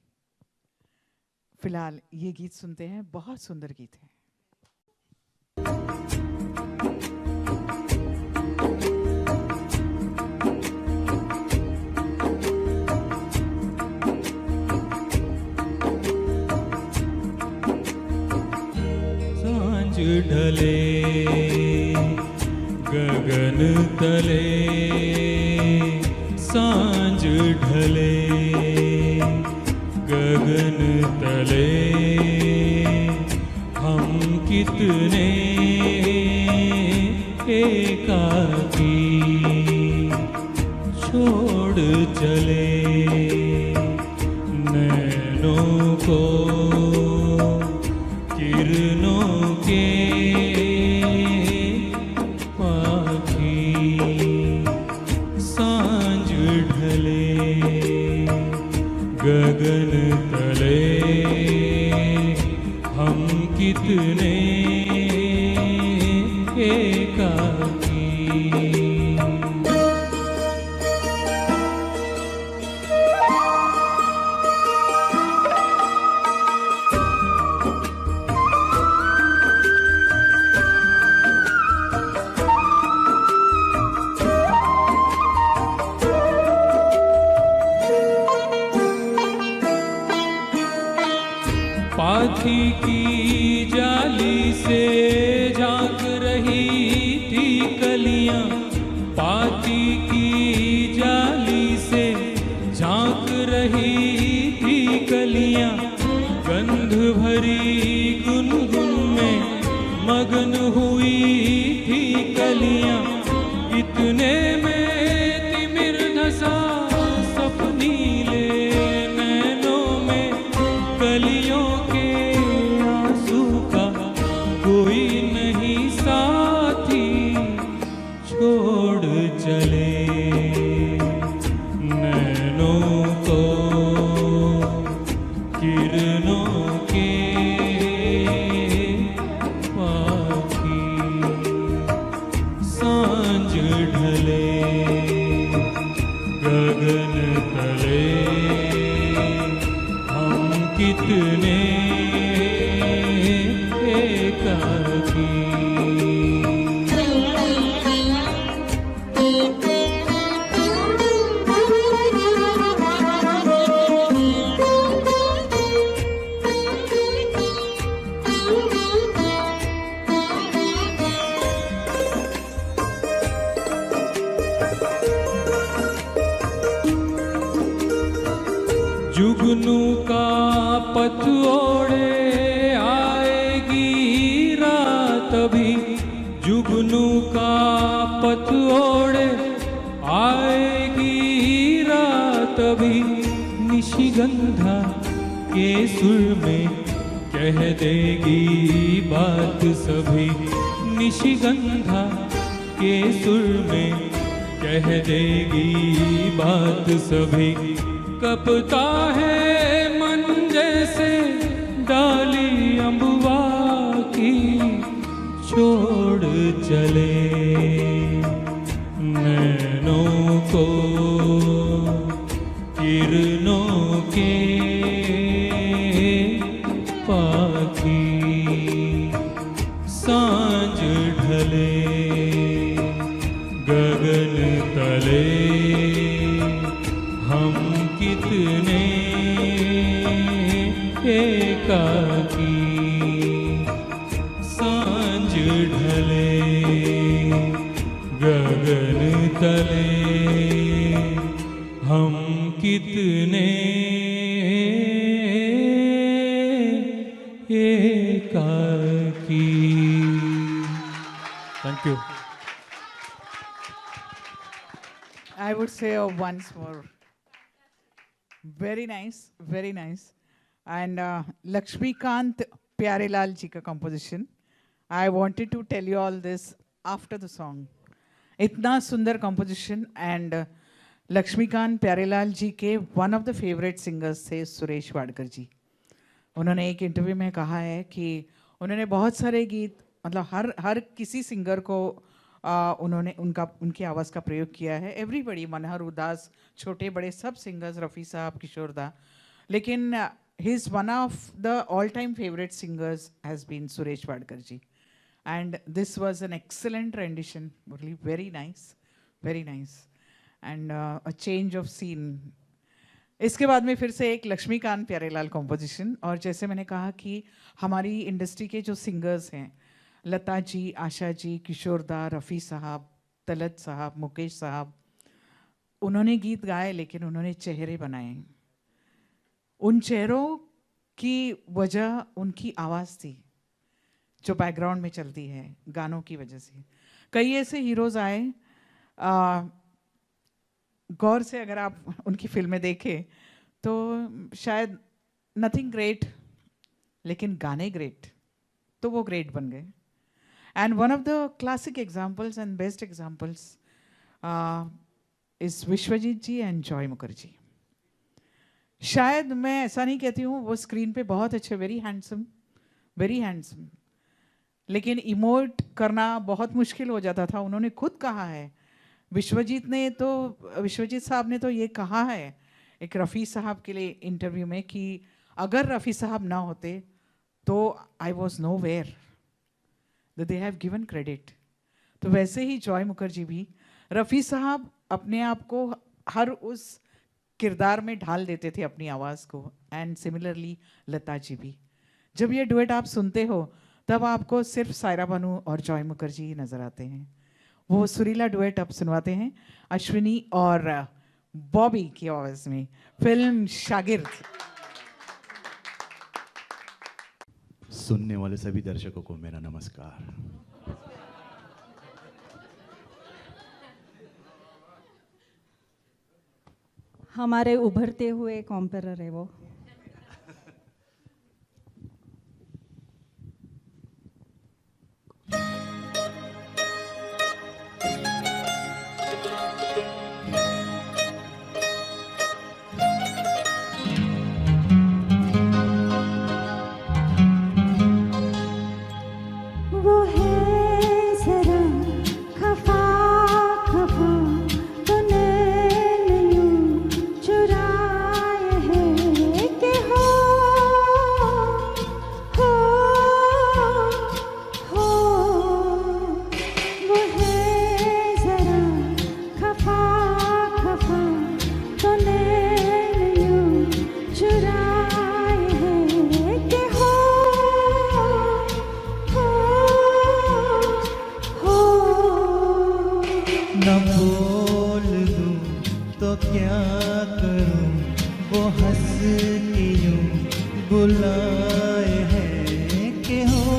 फिलहाल ये गीत सुनते हैं, बहुत सुंदर गीत है. सांझ ढले गगन तले, सांझ ढले गगन तले, हम कितने एकाकी छोड़ चले नैनों को किरणों के पाखी. सांझ ढले गगन तले, हम कितने एकाकी. पाथी की जाली से झांक रही थी कलियां, पाथी की जाली से झांक रही थी कलियां, गंध भरी गुनगुन में मगन हुई थी कलियां. इतने में तिमिर धसा सपनीले नैनों में, कलियों के आंसू का कोई नहीं साथी छोड़ चले नैनों को किरणों के पाखी. सांझ ढले गगन तले, हम कितने एकाकी. जुगनू का पथ ओढ़े आएगी रात अभी, जुगनू का पथ ओढ़े आएगी रात अभी. निशिगंधा के सुर में कह देगी बात सभी, निशिगंधा के सुर में कह देगी बात सभी. कपता है मन जैसे डाली अम्बुआ की, छोड़ चले नैनों को किरणों के पाखी. सांझ ढले गगन तले, हम कितने एकाकी. सांझ ढले गगन तले, हम कितने एकाकी. Thank you. I would say once more. Very nice, very nice. And Lakshmikant Pyarelal ji ka composition. I wanted to tell you all this after the song. इतना सुंदर composition and लक्ष्मीकांत प्यारेलाल जी के one of the favorite singers थे सुरेश वाडकर जी. उन्होंने एक interview में कहा है कि उन्होंने बहुत सारे गीत मतलब हर किसी सिंगर को उन्होंने उनकी आवाज़ का प्रयोग किया है. एवरीबडी, मनहर उदास, छोटे बड़े सब सिंगर्स, रफ़ी साहब, किशोर दा. लेकिन he is one of the all time favourite singers has been Suresh Wadkar ji. And this was an excellent rendition, really very nice, very nice. And a change of scene. इसके बाद में फिर से एक लक्ष्मीकांत प्यारेलाल कॉम्पोजिशन. और जैसे मैंने कहा कि हमारी इंडस्ट्री के जो सिंगर्स हैं, लता जी, आशा जी, किशोर दा, रफ़ी साहब, तलत साहब, मुकेश साहब, उन्होंने गीत गाए लेकिन उन्होंने चेहरे बनाए. उन चेहरों की वजह उनकी आवाज़ थी जो बैकग्राउंड में चलती है गानों की वजह से. कई ऐसे हीरोज़ आए, गौर से अगर आप उनकी फिल्में देखें तो शायद नथिंग ग्रेट, लेकिन गाने ग्रेट, तो वो ग्रेट बन गए. And one of the classic examples and best examples is Vishwajeet ji and Joy Mukherjee. शायद मैं ऐसा नहीं कहती हूँ, वो स्क्रीन पे बहुत अच्छे, वेरी हैंडसम, लेकिन इमोट करना बहुत मुश्किल हो जाता था. उन्होंने खुद कहा है, विश्वजीत साहब ने तो ये कहा है एक रफ़ी साहब के लिए इंटरव्यू में कि अगर रफ़ी साहब ना होते तो I was nowhere, they have given credit. तो वैसे ही जॉय मुखर्जी भी, रफ़ी साहब अपने आप को हर उस किरदार में ढाल देते थे अपनी आवाज़ को. एंड सिमिलरली लता जी भी. जब ये डुएट आप सुनते हो तब आपको सिर्फ सायरा बानू और जॉय मुखर्जी ही नज़र आते हैं. वो सुरीला डुएट अब सुनवाते हैं अश्विनी और बॉबी की आवाज़ में, फिल्म शागिर्द. सुनने वाले सभी दर्शकों को मेरा नमस्कार. हमारे उभरते हुए कॉम्पेरर है वो. वो है जरा खफा खफा तो नैन यूं चुराए हैं कि हो वो है जरा खफा खफा तो नैन यूं चुराए हैं कि हो न बोल दूं तो क्या करूं, वो हंस के यूं बुलाए हैं कि हो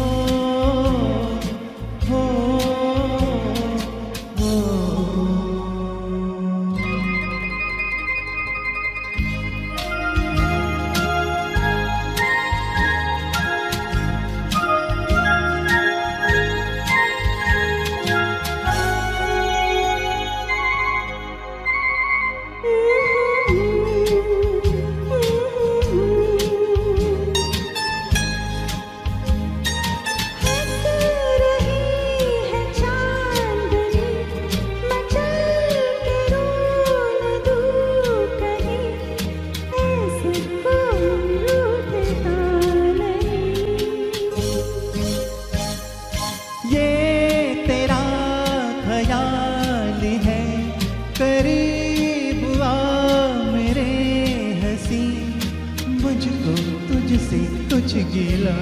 कुछ गिला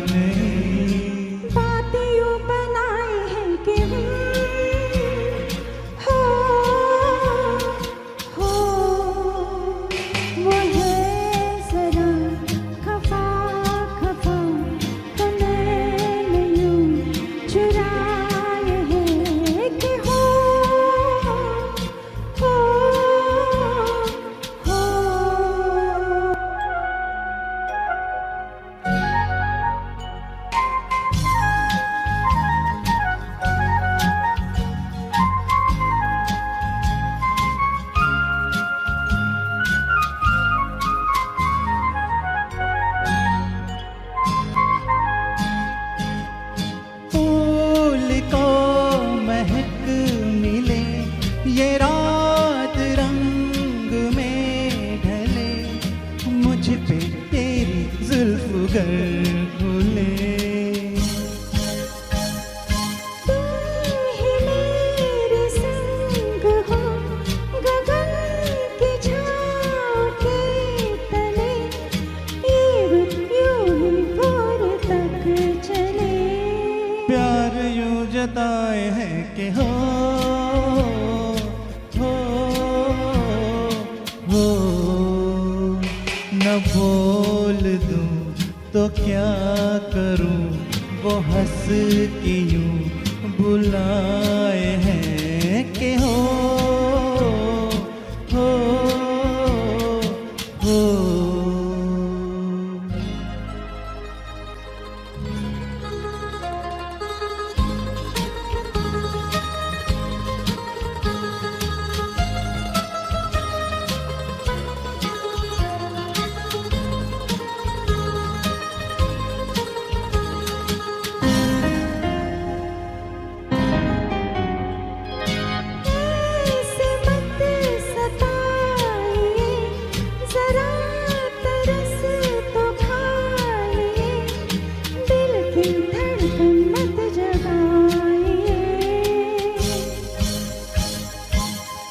नहीं। बातियों बनाए हैं कि हो वो है जरा खफा खफा तो नैन यूं चुराए हैं कि हो बुलाए हैं कि हो न बोल दूं तो क्या करूं, वो हंस के यूं बुलाए हैं कि हो ऐसे मत सताइए, जरा तरस तो खाइए, दिल की धड़कन मत जगाइए।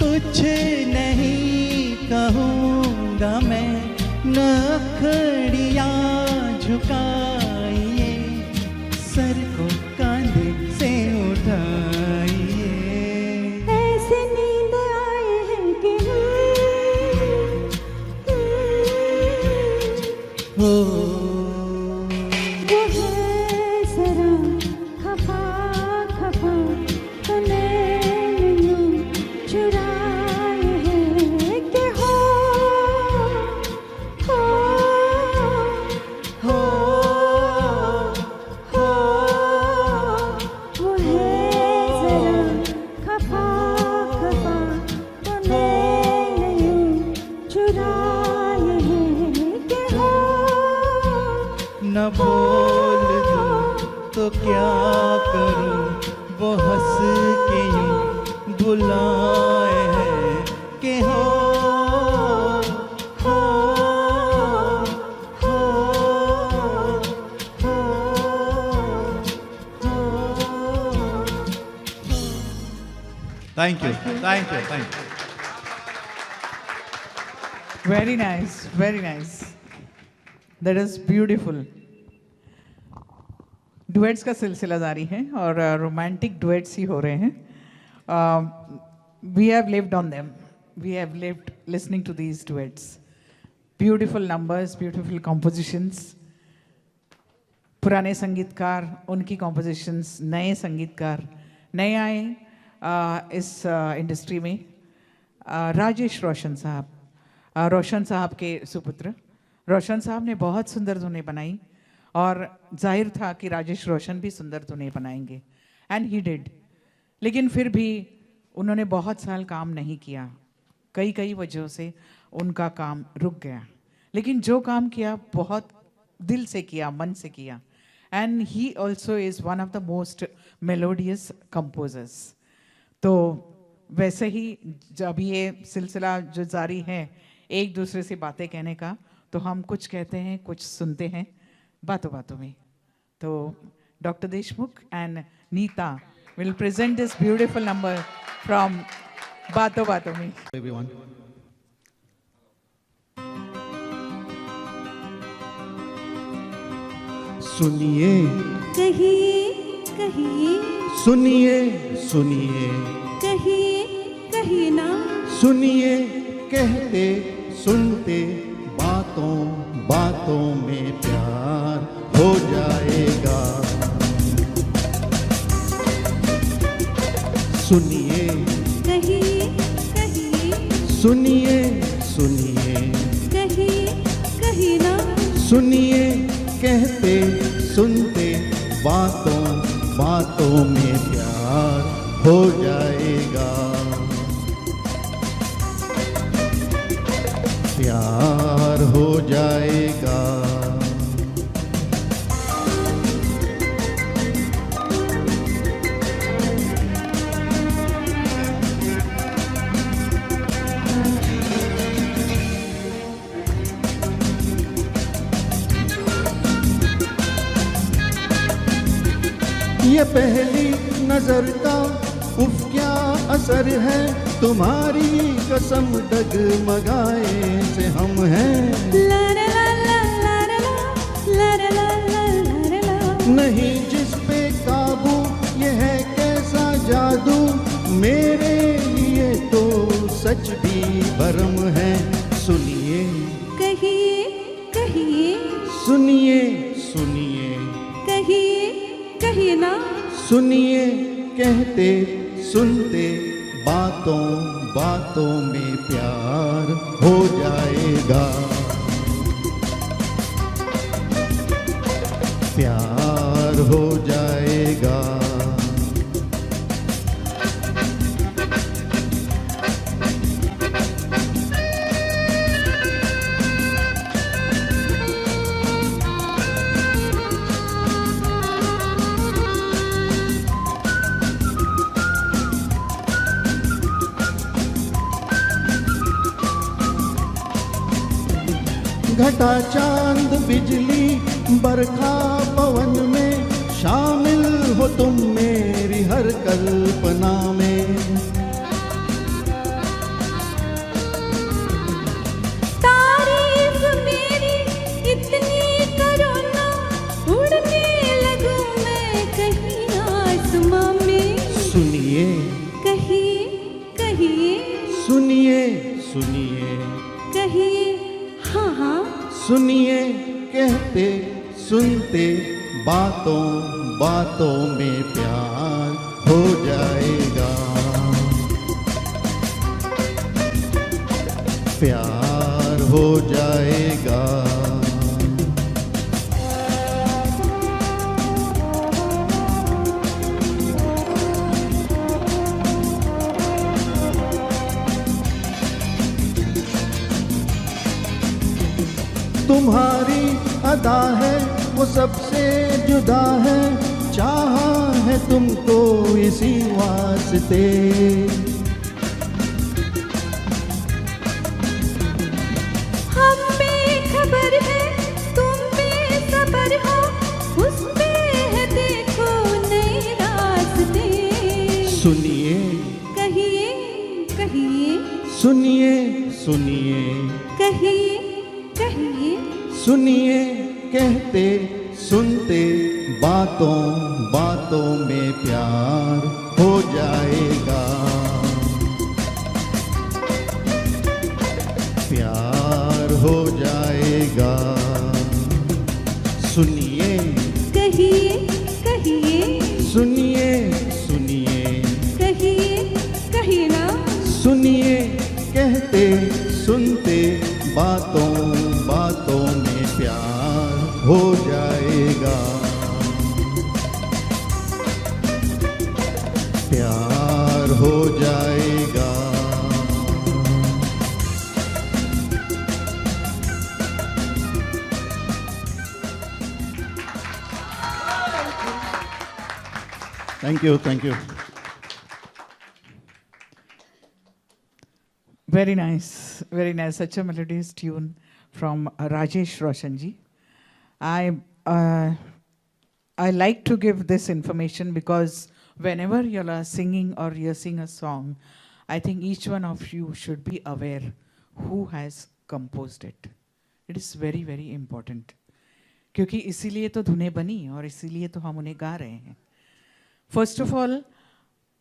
कुछ नहीं कहूँगा मैं, नखड़ियाँ झुकाइए, सर को कांधे से उठाइए। ऐसे नींद आए हैं कि हो वो है जरा खफा खफा, तो नैन यूं चुराए हैं कि हो वो है जरा खफा खफा, तो नैन यूं चुराए हैं कि हो न बोल दूं तो क्या करूं, वो हंस के यूं बुलाए हैं कि हो thank you, thank you, thank you. Very nice, very nice, that is beautiful. Duets का सिलसिला जारी है और रोमांटिक डुएट्स ही हो रहे हैं। We have lived on them, we have lived listening to these duets. Beautiful numbers, beautiful compositions, पुराने संगीतकार, उनकी कॉम्पोजिशंस, नए संगीतकार, नए आए इस इंडस्ट्री में। राजेश रोशन साहब, रोशन साहब के सुपुत्र रोशन साहब ने बहुत सुंदर धुनें बनाई और जाहिर था कि राजेश रोशन भी सुंदर धुनें बनाएंगे, एंड ही डिड। लेकिन फिर भी उन्होंने बहुत साल काम नहीं किया, कई वजहों से उनका काम रुक गया। लेकिन जो काम किया बहुत दिल से किया, मन से किया, and he also is one of the most melodious composers. तो वैसे ही जब ये सिलसिला जो जारी है एक दूसरे से बातें कहने का, तो हम कुछ कहते हैं, कुछ सुनते हैं बातों बातों में। तो doctor Deshmukh and Neeta will present this beautiful number from Baaton Baaton में। Everyone. सुनिए कहिए कहिए सुनिए सुनिए कहिए कहिए ना, सुनिए, कहते सुनते बातों बातों में प्यार हो जाएगा। सुनिए कहिए कहिए सुनिए सुनिए कहिए कहिए ना, सुनिए, कहते सुनते बातों बातों में प्यार हो जाएगा। प्यार हो जाएगा। ये पहली नजर का उफ क्या असर है, तुम्हारी कसम डगमगाए से हम हैं। ला ला ला ला ला ला ला ला ला ला ला ला। नहीं जिस पे काबू ये है कैसे सच भी भरम है। सुनिए कहिए कहिए सुनिए सुनिए कहिए कहिए ना सुनिए, कहते सुनते बातों बातों में प्यार हो जाएगा, प्यार हो जाएगा। घटा चांद बिजली बरखा पवन में शामिल हो तुम मेरी हर कल्पना में। तारीफ मेरी इतनी करो ना, उड़ने लगूं मैं कहीं आसमां में। सुनिए कहिए कहिए सुनिए सुनिए कहिए हाँ हाँ सुनिए, कहते सुनते बातों बातों में प्यार हो जाएगा, प्यार हो जाएगा। तुम्हारी अदा है वो सबसे जुदा है, चाहा है तुमको इसी वास्ते। हम बेखबर है तुम बेसबर हो, उस पे है देखो नए रास्ते। सुनिए कहिए कहिए सुनिए सुनिए कहिए कहिए सुनिए, कहते सुनते बातों बातों में प्यार हो जाएगा, प्यार हो जाएगा। सुनिए कहिए कहिए सुनिए सुनिए कहिए कहिए ना सुनिए, कहते सुनते बातों बातों में प्यार हो जाएगा, प्यार हो जाएगा। Thank you thank you. Very nice, very nice. Such a melodious tune from Rajesh Roshan ji. I like to give this information because whenever you are singing or you sing a song, I think each one of you should be aware who has composed it. It is very, very important. क्योंकि इसीलिए तो धुनें बनी और इसीलिए तो हम उन्हें गा रहे हैं. First of all,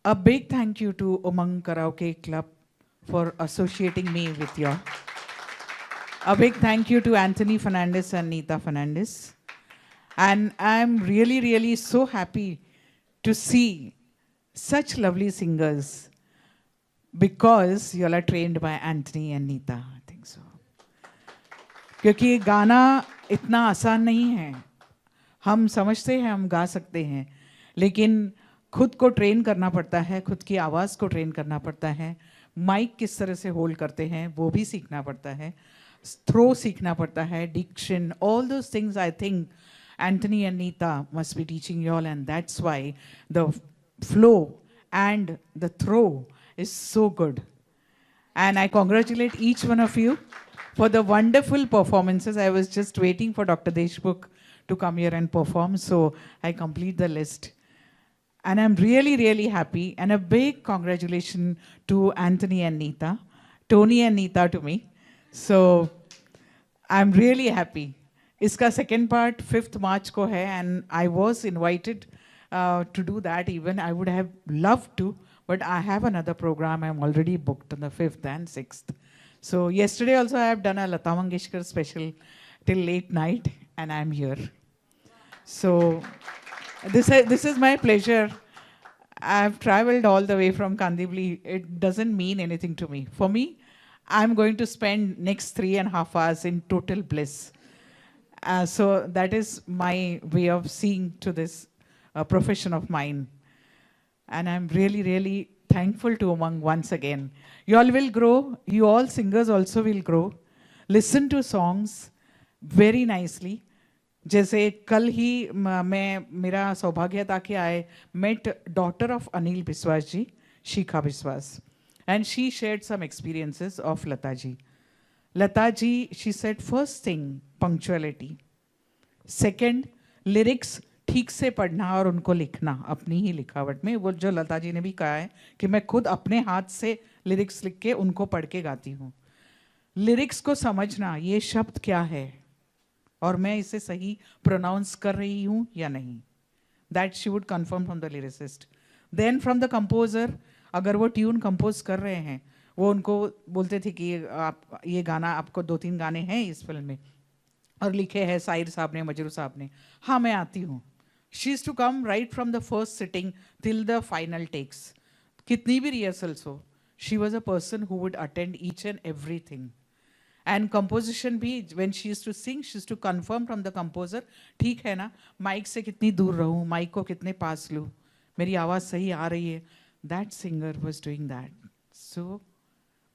a big thank you to Umang Karaoke Club for associating me with you. A big thank you to Anthony Fernandez and Neeta Fernandez. And I'm really, really so happy to see such lovely singers because you all are trained by Anthony and Neeta. I think so. क्योंकि ये गाना इतना आसान नहीं है. हम समझते हैं हम गा सकते हैं, लेकिन खुद को ट्रेन करना पड़ता है, खुद की आवाज़ को ट्रेन करना पड़ता है, माइक किस तरह से होल्ड करते हैं वो भी सीखना पड़ता है, थ्रो सीखना पड़ता है, diction, all those things I think Anthony and Neeta must be teaching you all, and that's why the flow and the throw is so good. And I congratulate each one of you for the wonderful performances. I was just waiting for Dr. Deshmukh to come here and perform, so I complete the list. And I'm really, really happy. And a big congratulations to Anthony and Neeta, Tony and Neeta to me. So I'm really happy. इसका second part 5th March को है, and I was invited to do that even. I would have loved to, but I have another program. I'm already booked on the 5th and 6th. So yesterday also I have done a Lata Mangeshkar special till late night, and I'm here. So this is my pleasure. I've traveled all the way from Kandivali. It doesn't mean anything to me. For me, I'm going to spend next 3.5 hours in total bliss. So that is my way of seeing to this profession of mine. And I'm really, really thankful to Umang once again. You all will grow. You all singers also will grow. Listen to songs very nicely. जैसे कल ही मैं मेरा सौभाग्य था कि I met daughter of Anil Biswas ji, Shikha Biswas, and she shared some experiences of Lata ji. Lata ji, she said first thing punctuality, second lyrics ठीक से पढ़ना और उनको लिखना अपनी ही लिखावट में. वो जो लता जी ने भी कहा है कि मैं खुद अपने हाथ से लिरिक्स लिख के उनको पढ़ के गाती हूँ. लिरिक्स को समझना ये शब्द क्या है और मैं इसे सही प्रोनाउंस कर रही हूँ या नहीं. That she would confirm from the lyricist. Then from the composer, अगर वो ट्यून कंपोज कर रहे हैं, वो उनको बोलते थे कि आप ये गाना, आपको 2-3 गाने हैं इस फिल्म में और लिखे हैं साहिर साहब ने, मजरू साहब ने. हाँ, मैं आती हूँ. She is to come right from the first sitting till the final takes. कितनी भी रिहर्सल्स हो, she was a person who would attend each and everything. And composition भी, when she is to sing, she is to confirm from the composer, ठीक है ना, mic से कितनी दूर रहूँ, माइक को कितने पास लूँ, मेरी आवाज़ सही आ रही है. That singer was doing that. So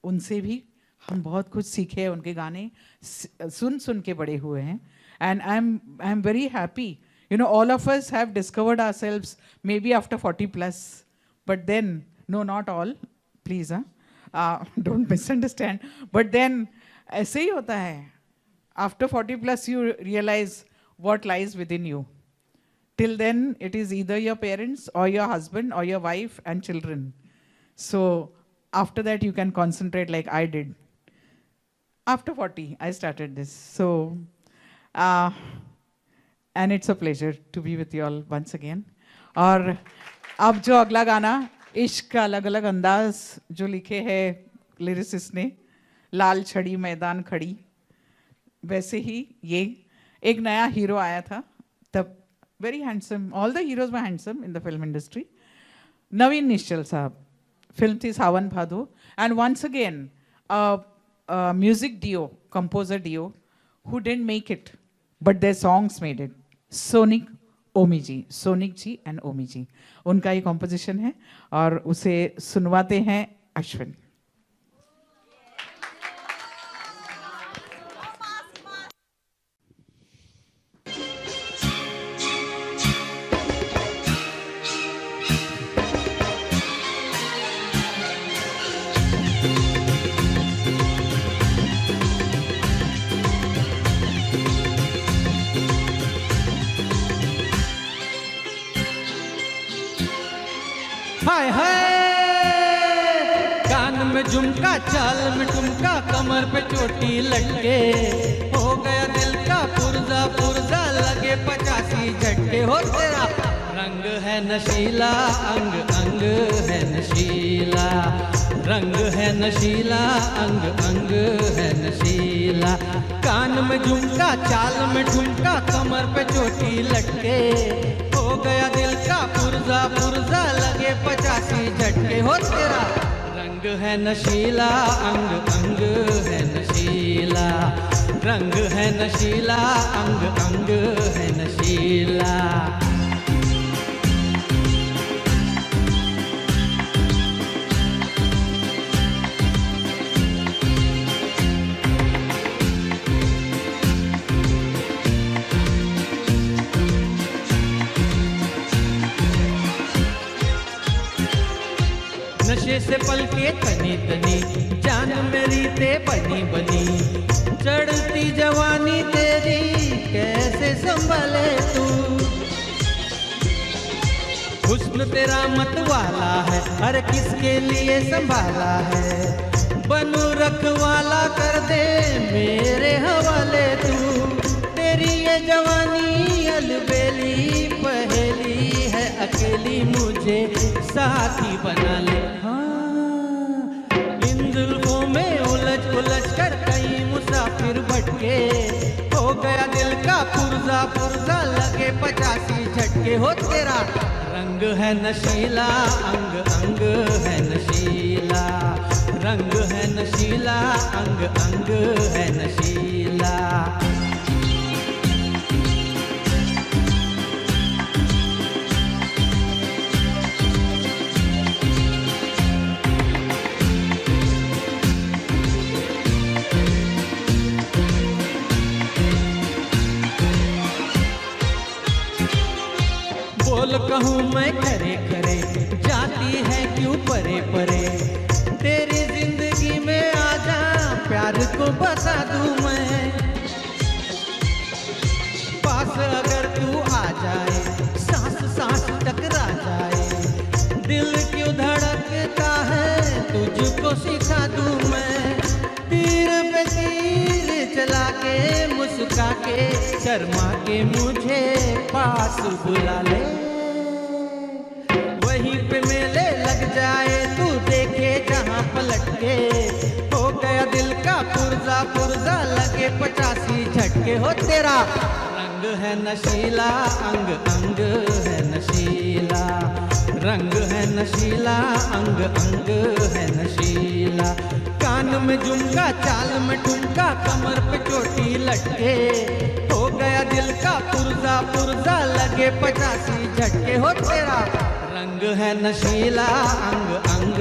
उनसे भी हम बहुत कुछ सीखे हैं. उनके गाने सुन सुन के बड़े हुए हैं. And I am very happy. You know, all of us have discovered ourselves maybe after 40 plus, but then, no, not all, please, don't misunderstand. But then, ऐसे ही होता है. After 40 plus, you realize what lies within you. Till then, it is either your parents or your husband or your wife and children. So, after that, you can concentrate like I did. After 40, I started this. So, and it's a pleasure to be with you all once again. और अब जो अगला गाना, इश्क का अलग अलग अंदाज जो लिखे हैं लिरिसिस्ट ने, लाल छड़ी मैदान खड़ी, वैसे ही ये एक नया हीरो आया था तब. Very handsome, all the heroes were handsome in the film industry. Navin Nischol साहब, फिल्म थी Sawan Bhadon. And once again music duo, composer duo, who didn't make it, but their songs made it. Sonik Omi ji, Sonik ji and Omi ji, उनका ये कॉम्पोजिशन है और उसे सुनवाते हैं अश्विन. हाय हाय, कान में झुमका, चाल में ठुमका, कमर पे चोटी लटके, हो गया दिल का पुर्जा पुर्जा, लगे 85 झटके. हो तेरा रंग है नशीला, अंग अंग है नशीला, रंग है नशीला, अंग अंग है नशीला. कान में झुमका, चाल में ठुमका, कमर पे चोटी लटके, हो गया दिल का पुर्जा पुर्जा, लगे 85 झटके. हो तेरा रंग है नशीला, अंग अंग है नशीला, रंग है नशीला, अंग अंग है नशीला. नशे से पलके तनी तनी, जान मेरी ते बनी बनी, चढ़ती जवानी तेरी कैसे संभाले तू. हुस्न तेरा मत वाला है, हर किसके लिए संभाला है, बनू रखवाला कर दे मेरे हवाले तू. तेरी ये जवानी अलबेली पहेली है अकेली. सहेली मुझे साथी बना ले। हाँ, इन जुल्फों में उलझ उलझ कर कई मुसाफिर भटके, हो गया दिल का पुर्जा पुर्जा लगे 85 झटके। हो तेरा रंग है नशीला, अंग अंग है नशीला, रंग है नशीला, अंग अंग है नशीला। बोल कहूँ मैं खरे खरे, जाती है क्यों परे परे, तेरी जिंदगी में आजा प्यार को बता दूं मैं। पास अगर तू आ जाए, सांस सांस टकरा जाए, दिल क्यों धड़कता है तुझको सिखा दूं मैं। तीर पे तीर चला के मुस्का के शर्मा के मुझे पास बुला ले, वहीं पे मेले लग जाए तू देखे जहां पलट के, हो गया दिल का पुर्जा पुर्जा लगे 85 झटके। हो तेरा रंग है नशीला, अंग अंग है नशीला, रंग है नशीला, अंग अंग है नशीला। कान में झुमका, चाल में ठुमका, कमर पे चोटी लटके, हो गया दिल का पुर्जा पुर्जा लगे 85 झटके। हो तेरा रंग है नशीला, अंग अंग